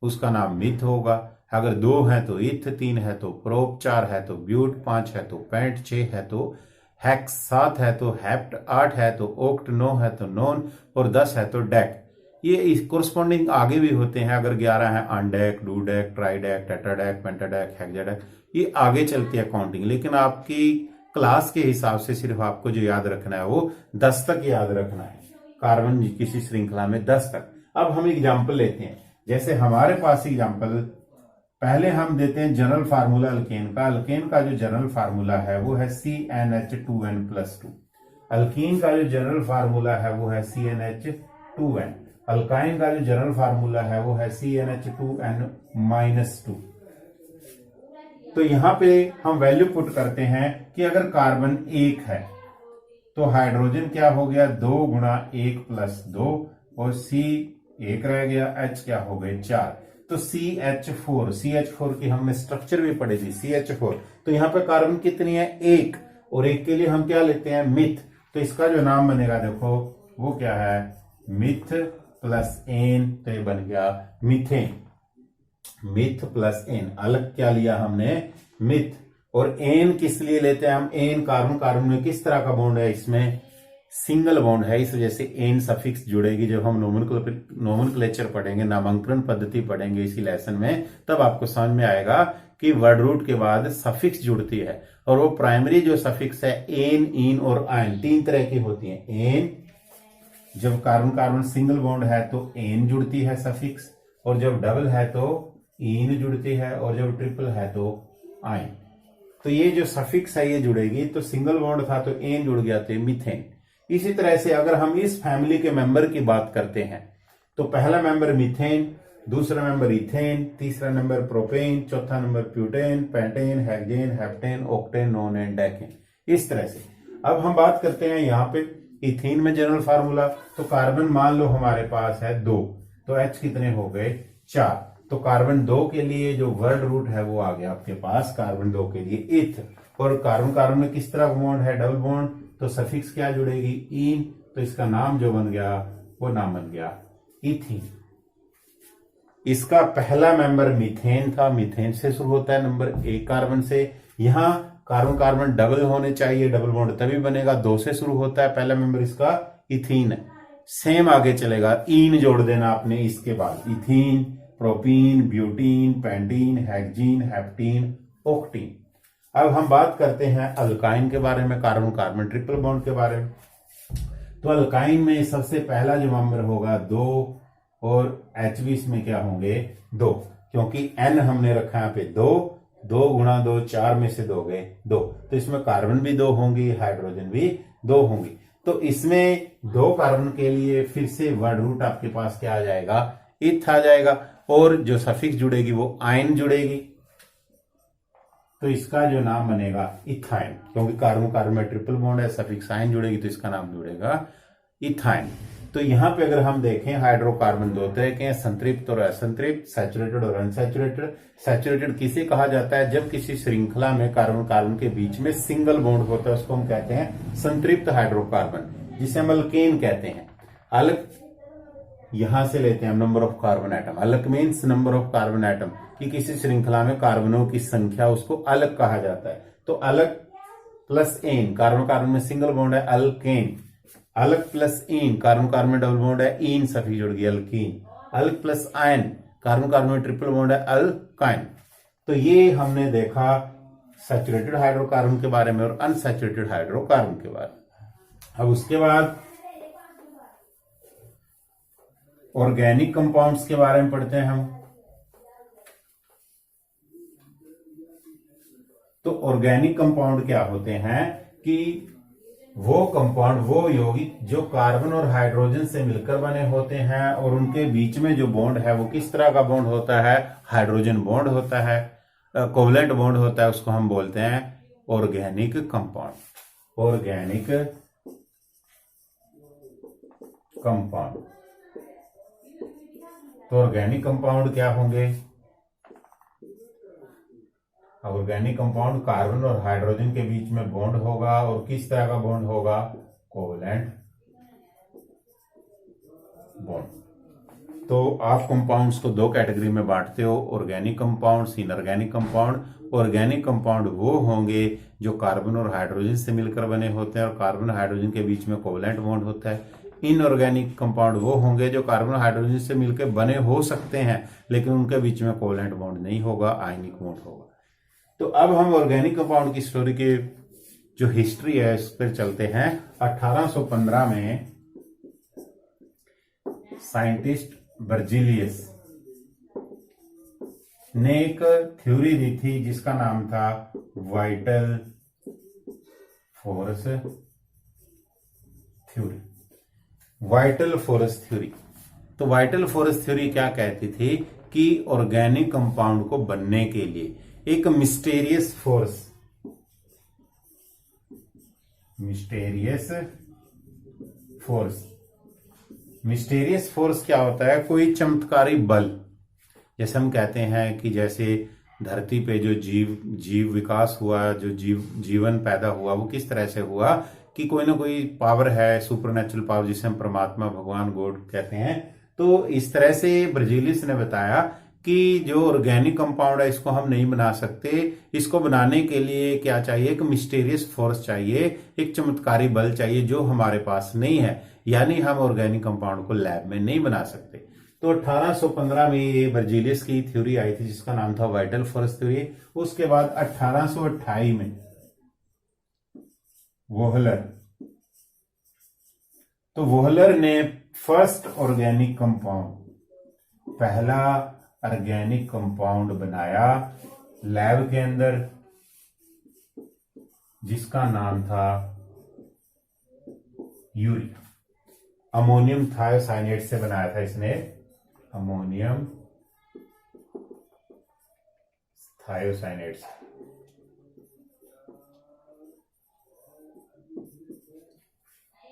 उसका नाम मिथ होगा। अगर 2 है तो इथ, 3 है तो प्रोप, 4 है तो ब्यूट, 5 है तो पेंट, 6 है तो हेक्स, 7 है तो हेप्ट, 8 है तो ओक्ट, 9 है तो नॉन और 10 है तो डेक। ये इस कोरस्पॉन्डिंग आगे भी होते हैं। अगर 11 है अनडेक, डूडेक, ट्राइडेक, टेट्राडेक, पेंटाडेक, हेक्साडेक, ये आगे चलती है काउंटिंग। लेकिन आपकी क्लास के हिसाब से सिर्फ आपको जो याद रखना है वो 10 तक याद रखना है, कार्बन किसी श्रृंखला में 10 तक। अब हम एग्जाम्पल लेते हैं, जैसे हमारे पास एग्जाम्पल पहले हम देते हैं जनरल फार्मूला अल्केन का। अल्केन का जो जनरल फार्मूला है वो है CnH2n+2। अल्कीन का जो जनरल फार्मूला है वो है CnH2n। अल्काइन का जो जनरल फार्मूला है वो है CnH2n-2। तो यहां पे हम वैल्यू पुट करते हैं कि अगर कार्बन 1 है तो हाइड्रोजन क्या हो गया, 2 गुणा 1 + 2 और C 1 रह गया, H क्या हो गए 4। तो तो CH4 की हमने स्ट्रक्चर भी पढ़ी थी, CH4। तो यहाँ पे कार्बन कितनी है, एक, और एक के लिए हम क्या लेते हैं, मिथ। तो इसका जो नाम बनेगा देखो वो क्या है, मिथ प्लस एन, तो ये बन गया मीथेन। मिथ प्लस एन, अलग क्या लिया हमने, मिथ। और एन किस लिए लेते हैं हम, एन कार्बन कार्बन में किस तरह का बॉन्ड है, इसमें सिंगल बॉन्ड है, इस वजह से एन सफिक्स जुड़ेगी। जब हम नोमेनक्लेचर पढ़ेंगे, नामांकन पद्धति पढ़ेंगे इसी लेसन में, तब आपको समझ में आएगा कि वर्ड रूट के बाद सफिक्स जुड़ती है। और वो प्राइमरी जो सफिक्स है, एन, इन और आयन, तीन तरह की होती है। एन, जब कार्बन कार्बन सिंगल बॉन्ड है तो एन जुड़ती है सफिक्स, और जब डबल है तो इन जुड़ती है, और जब ट्रिपल है तो आयन। तो ये जो सफिक्स है ये जुड़ेगी, तो सिंगल बॉन्ड था तो एन जुड़ गया, तो मीथेन। इसी तरह से अगर हम इस फैमिली के मेंबर की बात करते हैं, तो पहला मेंबर मीथेन, दूसरा मेंबर इथेन, तीसरा नंबर प्रोपेन, चौथा number butane, pentane, hexane, heptane, octane, nonane, decane, इस तरह से। अब हम बात करते हैं यहाँ पे इथेन में जनरल फार्मूला। तो कार्बन मान लो हमारे पास है 2, तो H कितने हो गए, 4। तो कार्बन 2 के लिए जो वर्ड रूट है वो आ गया आपके पास, कार्बन 2 के लिए इथ। और कार्बन कार्बन में किस तरह बॉन्ड है, डबल बॉन्ड, तो सफिक्स क्या जुड़ेगी, इन। तो इसका नाम जो बन गया वो नाम बन गया इथीन। इसका पहला मेंबर मीथेन था, मीथेन से शुरू होता है नंबर 1 कार्बन से। यहां कार्बन कार्बन डबल होने चाहिए, डबल बॉन्ड तभी बनेगा, 2 से शुरू होता है पहला मेंबर इसका, इथीन है। सेम आगे चलेगा, इन जोड़ देना आपने इसके बाद, ethene, propene, butene, pentene, hexene, heptene, octene. अब हम बात करते हैं अल्काइन के बारे में, कार्बन कार्बन ट्रिपल बॉन्ड के बारे में। तो अल्काइन में सबसे पहला जो मेंबर होगा 2, और H20 में क्या होंगे, 2, क्योंकि N हमने रखा यहाँ पे 2, 2 गुणा 2, 4 में से 2 गए 2, तो इसमें कार्बन भी 2 होंगी, हाइड्रोजन भी 2 होंगी। तो इसमें 2 कार्बन के लिए फिर से वर्ड रूट आपके पास क्या आ जाएगा, इथ आ जाएगा, और जो सफिक्स जुड़ेगी वो आयन जुड़ेगी। तो इसका जो नाम बनेगा इथाइन, क्योंकि कार्बन कार्बन में ट्रिपल बॉन्ड है, सफिक्स आयन जुड़ेगी तो इसका नाम जुड़ेगा इथाइन। तो यहां पे अगर हम देखें, हाइड्रोकार्बन 2 तरह के हैं, संतृप्त और असंतृप्त, सैचुरेटेड और अनसैचुरेटेड। सैचुरेटेड किसे कहा जाता है, जब किसी श्रृंखला में कार्बन कार्बन के बीच में सिंगल बॉन्ड होता है, उसको हम कहते हैं संतृप्त हाइड्रोकार्बन, जिसे हम अल्केन कहते हैं। अलग यहां से लेते हैं नंबर ऑफ कार्बन एटम, अलग means number of carbon atom, कि किसी श्रृंखला में कार्बनों की संख्या, उसको अलग कहा जाता है। तो अलग प्लस एन, कार्बन कार्बन में सिंगल बॉन्ड है, अल्केन। अलग प्लस इन, कार्बन कार्बन में डबल बॉन्ड है, इन सफिक्स जुड़ गया, अल्कीन। अलग प्लस आयन, कार्बन कार्बन में ट्रिपल बॉन्ड है, अल्काइन। तो ये हमने देखा सैचुरेटेड हाइड्रोकार्बन के बारे में और अनसैचुरेटेड हाइड्रोकार्बन के बारे में। अब उसके बाद ऑर्गेनिक कंपाउंड्स के बारे में पढ़ते हैं हम। तो ऑर्गेनिक कंपाउंड क्या होते हैं, कि वो कंपाउंड, वो यौगिक जो कार्बन और हाइड्रोजन से मिलकर बने होते हैं, और उनके बीच में जो बॉन्ड है वो किस तरह का बॉन्ड होता है, हाइड्रोजन बॉन्ड होता है, कोवलेंट बॉन्ड होता है, उसको हम बोलते हैं ऑर्गेनिक कंपाउंड। Organic compound. तो ऑर्गेनिक कंपाउंड क्या होंगे, ऑर्गेनिक कंपाउंड कार्बन और हाइड्रोजन के बीच में बॉन्ड होगा, और किस तरह का बॉन्ड होगा, कोवलेंट बॉन्ड। तो आप कंपाउंड्स को 2 कैटेगरी में बांटते हो, organic compounds, inorganic compound. Organic compound वो होंगे जो कार्बन और हाइड्रोजन से मिलकर बने होते हैं, और कार्बन हाइड्रोजन के बीच में कोवलेंट बॉन्ड होता है। इनऑर्गेनिक कंपाउंड वो होंगे जो कार्बन हाइड्रोजन से मिलकर बने हो सकते हैं, लेकिन उनके बीच में कोवलेंट बॉन्ड नहीं होगा, आयनिक बॉन्ड होगा। तो अब हम ऑर्गेनिक कंपाउंड की स्टोरी के जो हिस्ट्री है इस पर चलते हैं। 1815 में साइंटिस्ट बर्जिलियस ने एक थ्योरी दी थी जिसका नाम था vital force theory. Vital force theory. तो वाइटल फोर्स थ्योरी क्या कहती थी, कि ऑर्गेनिक कंपाउंड को बनने के लिए एक मिस्टेरियस फोर्स, मिस्टेरियस फोर्स क्या होता है, कोई चमत्कारी बल, जैसे हम कहते हैं कि जैसे धरती पे जो जीव विकास हुआ, जो जीवन पैदा हुआ, वो किस तरह से हुआ कि कोई ना कोई पावर है, सुपर नेचुरल पावर, जिसे हम परमात्मा, भगवान, गॉड कहते हैं। तो इस तरह से ब्रजीलिस ने बताया कि जो ऑर्गेनिक कंपाउंड है इसको हम नहीं बना सकते। इसको बनाने के लिए क्या चाहिए? एक मिस्टीरियस फोर्स चाहिए, एक चमत्कारी बल चाहिए जो हमारे पास नहीं है, यानी हम ऑर्गेनिक कंपाउंड को लैब में नहीं बना सकते। तो 1815 में ये बर्जीलियस की थ्योरी आई थी जिसका नाम था वाइटल फोर्स थ्योरी। उसके बाद 1828 में वोहलर, तो वोहलर ने फर्स्ट ऑर्गेनिक कंपाउंड, पहला ऑर्गेनिक कंपाउंड बनाया लैब के अंदर, जिसका नाम था यूरिया। अमोनियम थायोसाइनेट से बनाया था इसने, अमोनियम थायोसाइनेट से।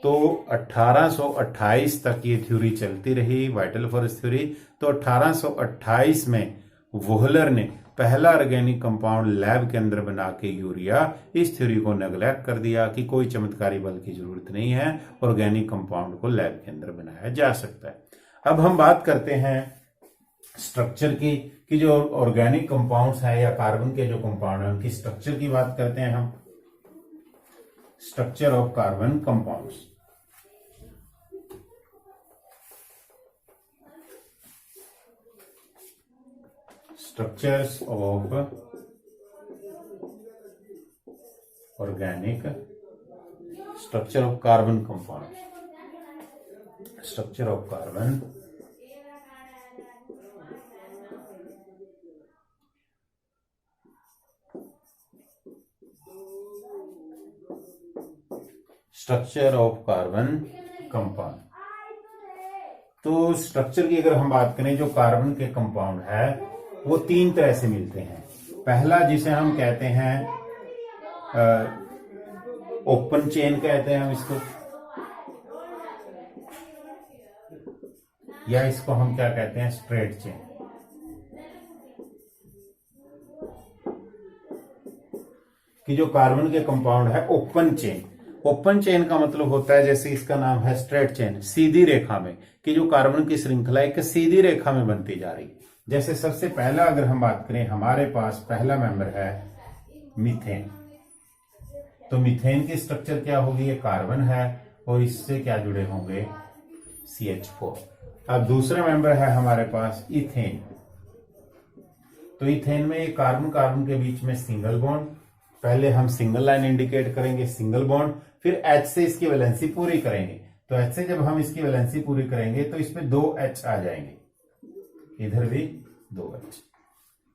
तो 1828 तक ये थ्योरी चलती रही, वाइटल फोर्स थ्योरी। तो 1828 में वोहलर ने पहला ऑर्गेनिक कंपाउंड लैब के अंदर बना के यूरिया, इस थ्योरी को नेग्लेक्ट कर दिया कि कोई चमत्कारी बल की जरूरत नहीं है, ऑर्गेनिक कंपाउंड को लैब के अंदर बनाया जा सकता है। अब हम बात करते हैं स्ट्रक्चर की, कि जो ऑर्गेनिक कंपाउंड्स हैं या कार्बन के जो कंपाउंड हैं उनकी स्ट्रक्चर की बात करते हैं हम। Structure of carbon compounds. Structures of organic, structure of carbon compounds, structure of carbon structure of carbon compound. तो स्ट्रक्चर की अगर हम बात करें, जो कार्बन के कंपाउंड है वो तीन तरह से मिलते हैं। पहला जिसे हम कहते हैं ओपन चेन कहते हैं हम इसको, या इसको हम क्या कहते हैं, स्ट्रेट चेन। कि जो कार्बन के कंपाउंड है ओपन चेन, ओपन चेन का मतलब होता है, जैसे इसका नाम है स्ट्रेट चेन, सीधी रेखा में, कि जो कार्बन की श्रृंखला एक सीधी रेखा में बनती जा रही। जैसे सबसे पहला अगर हम बात करें, हमारे पास पहला मेंबर है मीथेन। तो मीथेन की स्ट्रक्चर क्या होगी? ये कार्बन है और इससे क्या जुड़े होंगे? CH4। अब दूसरा मेंबर है हमारे पास इथेन। तो इथेन में कार्बन कार्बन के बीच में सिंगल बॉन्ड, पहले हम सिंगल लाइन इंडिकेट करेंगे, सिंगल बॉन्ड, फिर H से इसकी वैलेंसी पूरी करेंगे। तो H से जब हम इसकी वैलेंसी पूरी करेंगे तो इसमें 2 H आ जाएंगे, इधर भी 2 H।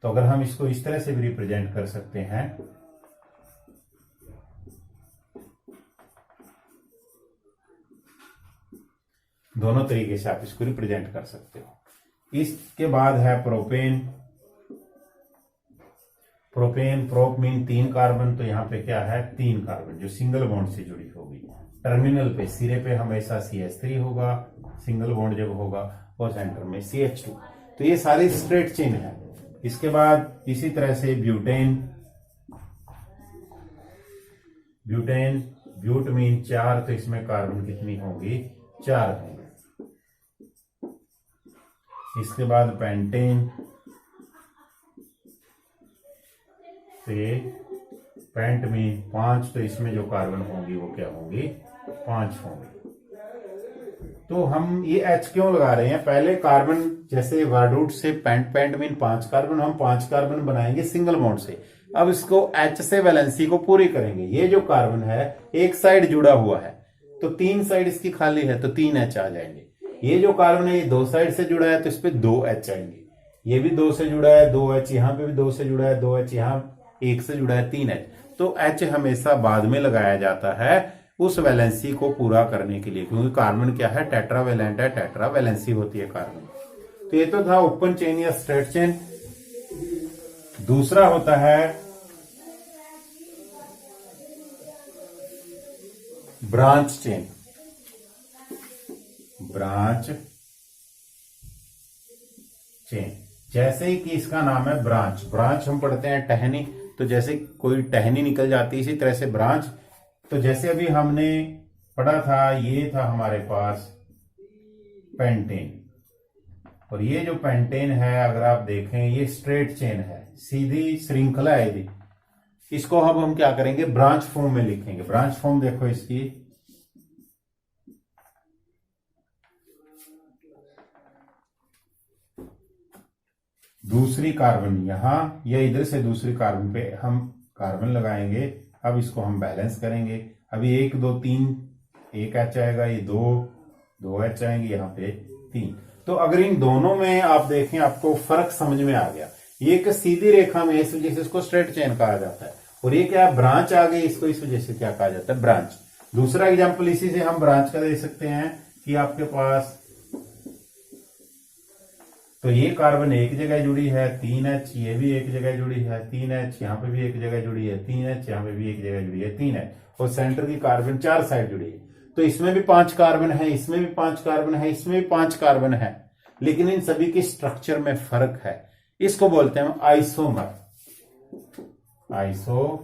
तो अगर हम इसको इस तरह से भी रिप्रेजेंट कर सकते हैं, दोनों तरीके से आप इसको रिप्रेजेंट कर सकते हो। इसके बाद है propane. Propane, prop mean 3 carbon, तो यहां पे क्या है? 3 कार्बन जो सिंगल बॉन्ड से जुड़ी होगी। टर्मिनल पे, सिरे पे हमेशा CH3 होगा, सिंगल बॉन्ड जब होगा, और सेंटर में CH2। तो ये सारी स्ट्रेट चेन है। इसके बाद इसी तरह से ब्यूटेन। ब्यूटेन, ब्यूट मीन 4, तो इसमें कार्बन कितनी होगी? 4 होंगे। इसके बाद पेंटेन, तो ये पेंट मीन 5, तो इसमें जो कार्बन होंगी वो क्या होंगी? 5 होंगी। तो हम ये H क्यों लगा रहे हैं? पहले कार्बन, जैसे वर्ड रूट से पेंट, पेंट मीन 5 कार्बन, हम 5 कार्बन बनाएंगे सिंगल बॉन्ड से। अब इसको H से वैलेंसी को पूरी करेंगे। ये जो कार्बन है एक साइड जुड़ा हुआ है, तो 3 साइड इसकी खाली है, तो 3 H आ जाएंगे। ये जो कार्बन है ये 2 साइड से जुड़ा है, तो इस पे 2 H आएंगे। ये भी 2 से जुड़ा है, 2 H, यहां पे भी 2 से जुड़ा है, 2 H, यहां 1 से जुड़ा है, 3 H। तो H हमेशा बाद में लगाया जाता है उस वैलेंसी को पूरा करने के लिए, क्योंकि कार्बन क्या है? टेट्रावेलेंट है, टेट्रा वैलेंसी होती है कार्बन। तो ये तो था ओपन चेन या स्ट्रेट चेन। दूसरा होता है ब्रांच चेन। ब्रांच चेन, जैसे ही कि इसका नाम है ब्रांच, ब्रांच हम पढ़ते हैं टहनी, तो जैसे कोई टहनी निकल जाती है इसी तरह से ब्रांच। तो जैसे अभी हमने पढ़ा था, ये था हमारे पास पेंटेन, और ये जो पेंटेन है अगर आप देखें ये स्ट्रेट चेन है, सीधी श्रृंखला है यदि, इसको अब हम क्या करेंगे ब्रांच फॉर्म में लिखेंगे। ब्रांच फॉर्म देखो इसकी, दूसरी कार्बन यहां या इधर से दूसरी कार्बन पे हम कार्बन लगाएंगे। अब इसको हम बैलेंस करेंगे। अभी 1 2 3 एक एच आएगा, ये 2 एच आएंगे, यहाँ पे 3। तो अगर इन दोनों में आप देखें आपको फर्क समझ में आ गया। ये एक सीधी रेखा में इस वजह से इसको स्ट्रेट चेन कहा जाता है, और ये क्या ब्रांच आ गई, इसको इस वजह से क्या कहा जाता है ब्रांच। दूसरा एग्जाम्पल इसी से हम ब्रांच का दे सकते हैं कि आपके पास तो ये कार्बन एक जगह जुड़ी है 3H, ये भी एक जगह जुड़ी है 3H, यहाँ पे भी एक जगह जुड़ी है 3H, यहाँ पे भी एक जगह जुड़ी है 3H, और सेंटर की कार्बन 4 साइड जुड़ी है। तो इसमें भी 5 कार्बन है, इसमें भी 5 कार्बन है, इसमें भी 5 कार्बन है, लेकिन इन सभी के स्ट्रक्चर में फर्क है। इसको बोलते हैं आइसोमर। आइसोमर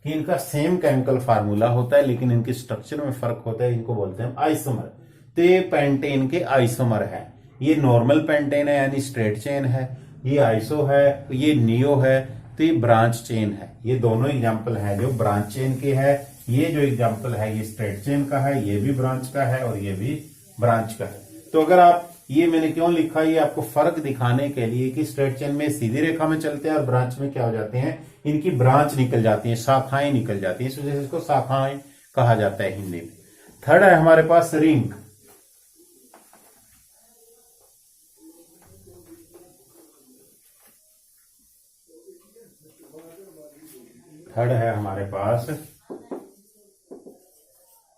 कि इनका सेम केमिकल फार्मूला होता है लेकिन इनके स्ट्रक्चर में फर्क होता है, इनको बोलते हैं आइसोमर। तो ये पेंटेन के आइसोमर है। ये नॉर्मल पेंटेन है यानी स्ट्रेट चेन है, ये आइसो है, ये नियो है, तो ये ब्रांच चेन है। ये दोनों एग्जांपल हैं जो ब्रांच चेन के है। ये जो एग्जांपल है ये स्ट्रेट चेन का है, ये भी ब्रांच का है और ये भी ब्रांच का है। तो अगर आप ये मैंने क्यों लिखा, ये आपको फर्क दिखाने के लिए कि स्ट्रेट चेन में सीधी रेखा में चलते हैं और ब्रांच में क्या हो जाते हैं, इनकी ब्रांच निकल जाती है, शाखाएं निकल जाती है, इस वजह से इसको शाखाएं कहा जाता है हिंदी में। थर्ड है हमारे पास रिंग। थर्ड है हमारे पास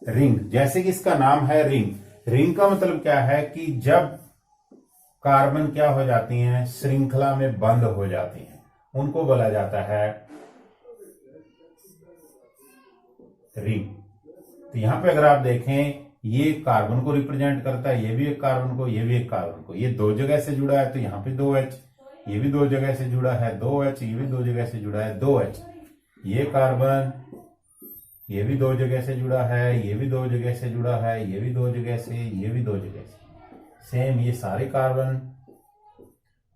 रिंग। जैसे कि इसका नाम है रिंग। रिंग का मतलब क्या है कि जब कार्बन क्या हो जाती हैं, श्रृंखला में बंद हो जाती हैं, उनको बोला जाता है रिंग। तो यहां पे अगर आप देखें ये कार्बन को रिप्रेजेंट करता है, ये भी एक कार्बन को, ये भी एक कार्बन को। ये 2 जगह से जुड़ा है तो यहाँ पे 2H, ये भी 2 जगह से जुड़ा है 2H, ये भी 2 जगह से जुड़ा है 2H। ये कार्बन ये भी 2 जगह से जुड़ा है, ये भी 2 जगह से जुड़ा है, ये भी 2 जगह से, ये भी 2 जगह से। सेम ये सारे कार्बन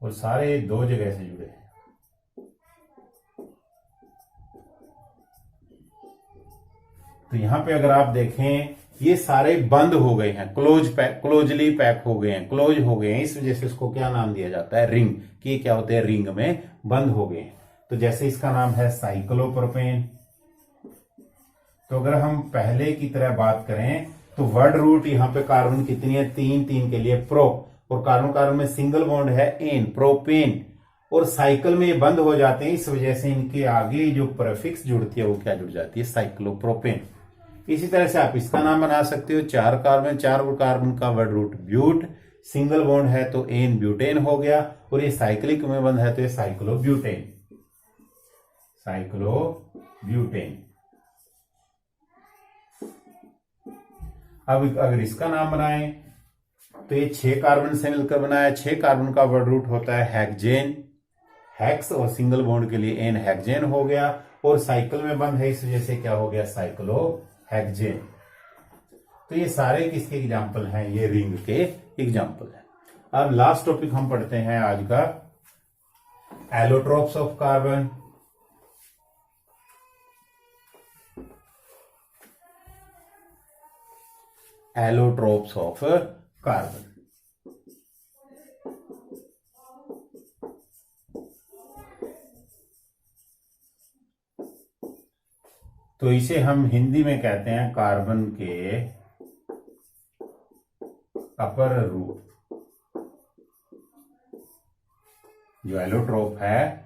और सारे 2 जगह से जुड़े हैं। तो यहां पे अगर आप देखें ये सारे बंद हो गए हैं, क्लोजली पैक हो गए हैं, क्लोज हो गए हैं, इस वजह से इसको क्या नाम दिया जाता है रिंग। कि क्या होते हैं रिंग में बंद हो गए हैं। तो जैसे इसका नाम है साइक्लोप्रोपेन। तो अगर हम पहले की तरह बात करें तो वर्ड रूट यहाँ पे कार्बन कितनी है 3 के लिए प्रो, और कार्बन कार्बन में सिंगल बॉन्ड है एन, प्रोपेन। और साइकिल में ये बंद हो जाते हैं, इस वजह से इनके आगे जो प्रीफिक्स जुड़ती है वो क्या जुड़ जाती है साइक्लोप्रोपेन। इसी तरह से आप इसका नाम बना सकते हो 4 कार्बन, 4 कार्बन का word root but, single bond है तो एन ब्यूटेन हो गया, और ये साइक्लिक में बंद है तो ये साइक्लोब्यूटेन। साइक्लोब्यूटेन। अब अगर इसका नाम बनाएं तो ये 6 कार्बन से मिलकर बना है। 6 कार्बन का वर्ड रूट होता है हेक्जेन, हेक्स, और सिंगल बॉन्ड के लिए एन हेक्जेन हो गया, और साइकिल में बंद है इस वजह से क्या हो गया साइक्लो हेक्जेन। तो ये सारे किसके एग्जाम्पल हैं, ये रिंग के एग्जाम्पल हैं। अब लास्ट टॉपिक हम पढ़ते हैं आज का, allotropes of carbon. Allotropes of carbon. तो इसे हम हिंदी में कहते हैं कार्बन के अपर रूप। जो एलोट्रोप है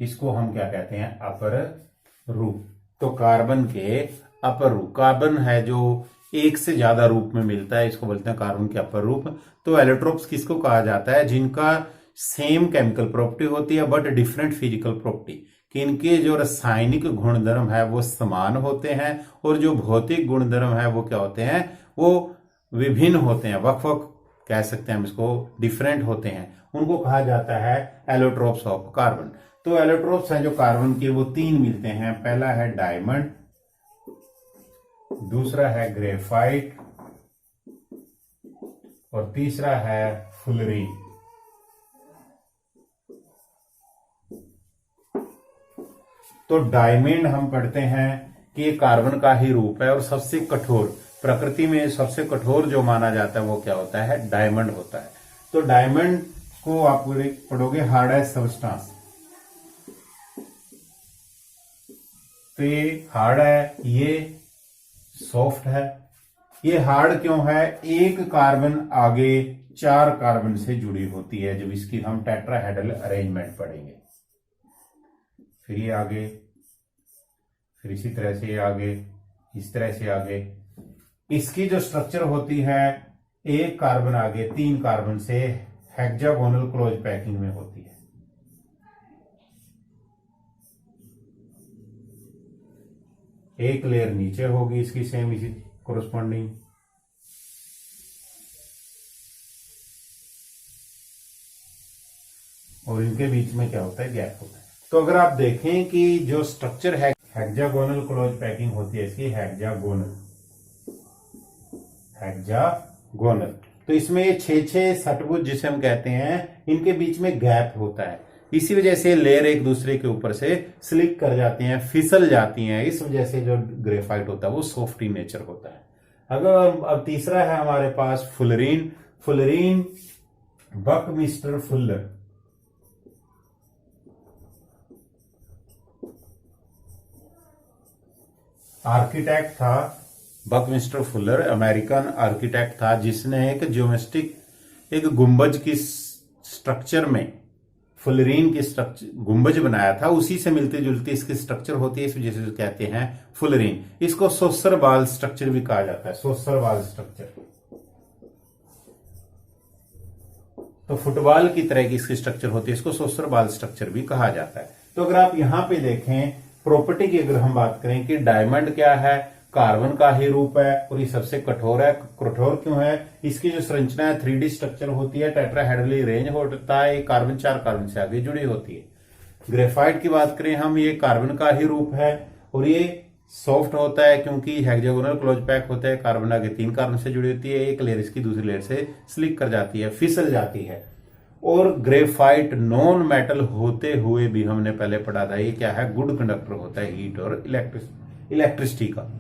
इसको हम क्या कहते हैं अपर रूप। तो कार्बन के अपर रूप, कार्बन है जो एक से ज्यादा रूप में मिलता है, इसको बोलते हैं कार्बन के अपर रूप। तो एलोट्रोप्स किसको कहा जाता है, जिनका सेम केमिकल प्रॉपर्टी होती है बट डिफरेंट फिजिकल प्रॉपर्टी, कि इनके जो रासायनिक गुणधर्म है वो समान होते हैं, और जो भौतिक गुणधर्म है वो क्या होते हैं, वो विभिन्न होते हैं, वक कह सकते हैं हम इसको, डिफरेंट होते हैं, उनको कहा जाता है एलोट्रोप्स ऑफ कार्बन। तो एलोट्रोप्स हैं जो कार्बन के, वो 3 मिलते हैं। पहला है डायमंड, दूसरा है ग्रेफाइट और तीसरा है फुलरीन। तो डायमंड हम पढ़ते हैं कि ये कार्बन का ही रूप है और सबसे कठोर, प्रकृति में सबसे कठोर जो माना जाता है वो क्या होता है, डायमंड होता है। तो डायमंड को आप पढ़ोगे हार्डेस्ट सब्सटेंस। तो ये हार्ड है, ये सॉफ्ट है। ये हार्ड क्यों है, एक कार्बन आगे 4 कार्बन से जुड़ी होती है, जब इसकी हम टेट्राहेड्रल अरेंजमेंट पढ़ेंगे। फिर ये आगे, फिर इसी तरह से ये आगे, इस तरह से आगे। इसकी जो स्ट्रक्चर होती है, एक कार्बन आगे 3 कार्बन से हेक्सागोनल क्लोज पैकिंग में होती है। एक लेयर नीचे होगी इसकी सेम इसी कोरस्पॉन्डिंग, और इनके बीच में क्या होता है, गैप होता है। तो अगर आप देखें कि जो स्ट्रक्चर है, हेक्सागोनल क्लोज पैकिंग होती है इसकी, हेक्सागोनल, तो इसमें ये 6 षटभुज जिसे हम कहते हैं, इनके बीच में गैप होता है। इसी वजह से लेयर एक दूसरे के ऊपर से स्लिक कर जाती हैं, फिसल जाती हैं। इस वजह से जो ग्रेफाइट होता है वो सॉफ्ट इन नेचर होता है। अगर अब तीसरा है हमारे पास fullerene. Fullerene Buckminster Fuller, architect था। बकमिस्टर फुलर अमेरिकन आर्किटेक्ट था, जिसने एक ज्योमेट्रिक, एक गुंबज की स्ट्रक्चर में फुलरीन की स्ट्रक्चर गुंबज बनाया था। उसी से मिलती जुलती इसकी स्ट्रक्चर होती है, इस वजह से कहते हैं फुलरीन। इसको सोसर बाल स्ट्रक्चर भी कहा जाता है, सोसर बाल स्ट्रक्चर। तो फुटबॉल की तरह की इसकी स्ट्रक्चर होती है, इसको सोसर बाल स्ट्रक्चर भी कहा जाता है। तो अगर आप यहां पे देखें प्रॉपर्टी की, अगर हम बात करें कि डायमंड क्या है, कार्बन का ही रूप है और ये सबसे कठोर है। कठोर क्यों है, इसकी जो संरचना है 3D स्ट्रक्चर होती है, टेट्राहेड्रली रेंज होता है, कार्बन 4 कार्बन से आगे जुड़ी होती है। ग्रेफाइट की बात करें हम, ये कार्बन का ही रूप है और ये सॉफ्ट होता है क्योंकि हेक्सागोनल क्लोज पैक होता है, कार्बन आगे 3 कार्बन से जुड़ी होती है, एक लेयर इसकी दूसरी लेयर से स्लिक कर जाती है, फिसल जाती है। और ग्रेफाइट नॉन मेटल होते हुए भी हमने पहले पढ़ा था, ये क्या है, गुड कंडक्टर होता है हीट और इलेक्ट्रिसिटी का।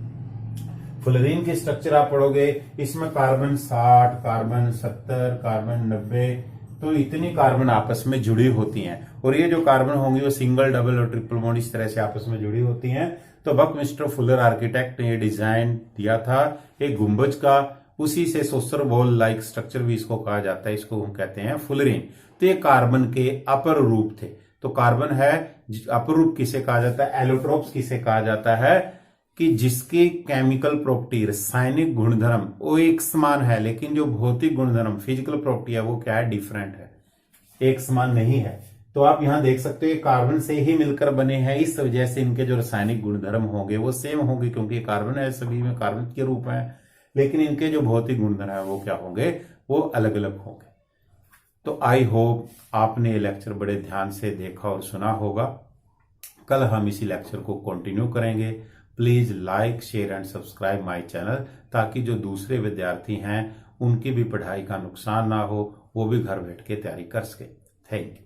फुलरीन की स्ट्रक्चर आप पढ़ोगे, इसमें कार्बन 60, कार्बन 70, कार्बन 90, तो इतनी कार्बन आपस में जुड़ी होती हैं। और ये जो कार्बन होंगी वो सिंगल, डबल और ट्रिपल बॉन्ड इस तरह से आपस में जुड़ी होती हैं। तो बकमिस्टर फुलर आर्किटेक्ट ने ये डिजाइन दिया था एक गुंबज का, उसी से सोसर बॉल लाइक स्ट्रक्चर भी इसको कहा जाता है, इसको हम कहते हैं फुलरीन। तो ये कार्बन के अपर रूप थे। तो कार्बन है, अपर रूप किसे कहा जाता है, एलोट्रोप्स किसे कहा जाता है, कि जिसकी केमिकल प्रॉपर्टी, रासायनिक गुणधर्म वो एक समान है, लेकिन जो भौतिक गुणधर्म, फिजिकल प्रॉपर्टी है, वो क्या है, डिफरेंट है, एक समान नहीं है। तो आप यहां देख सकते हो कार्बन से ही मिलकर बने हैं, इस वजह से इनके जो रासायनिक गुणधर्म होंगे वो सेम होंगे, क्योंकि कार्बन है, सभी में कार्बन के रूप है, लेकिन इनके जो भौतिक गुणधर्म है वो क्या होंगे, वो अलग अलग होंगे। तो आई होप आपने ये लेक्चर बड़े ध्यान से देखा और सुना होगा। कल हम इसी लेक्चर को कंटिन्यू करेंगे। Please like, share and subscribe my channel, ताकि जो दूसरे विद्यार्थी हैं उनकी भी पढ़ाई का नुकसान ना हो, वो भी घर बैठ के तैयारी कर सके। Thank you.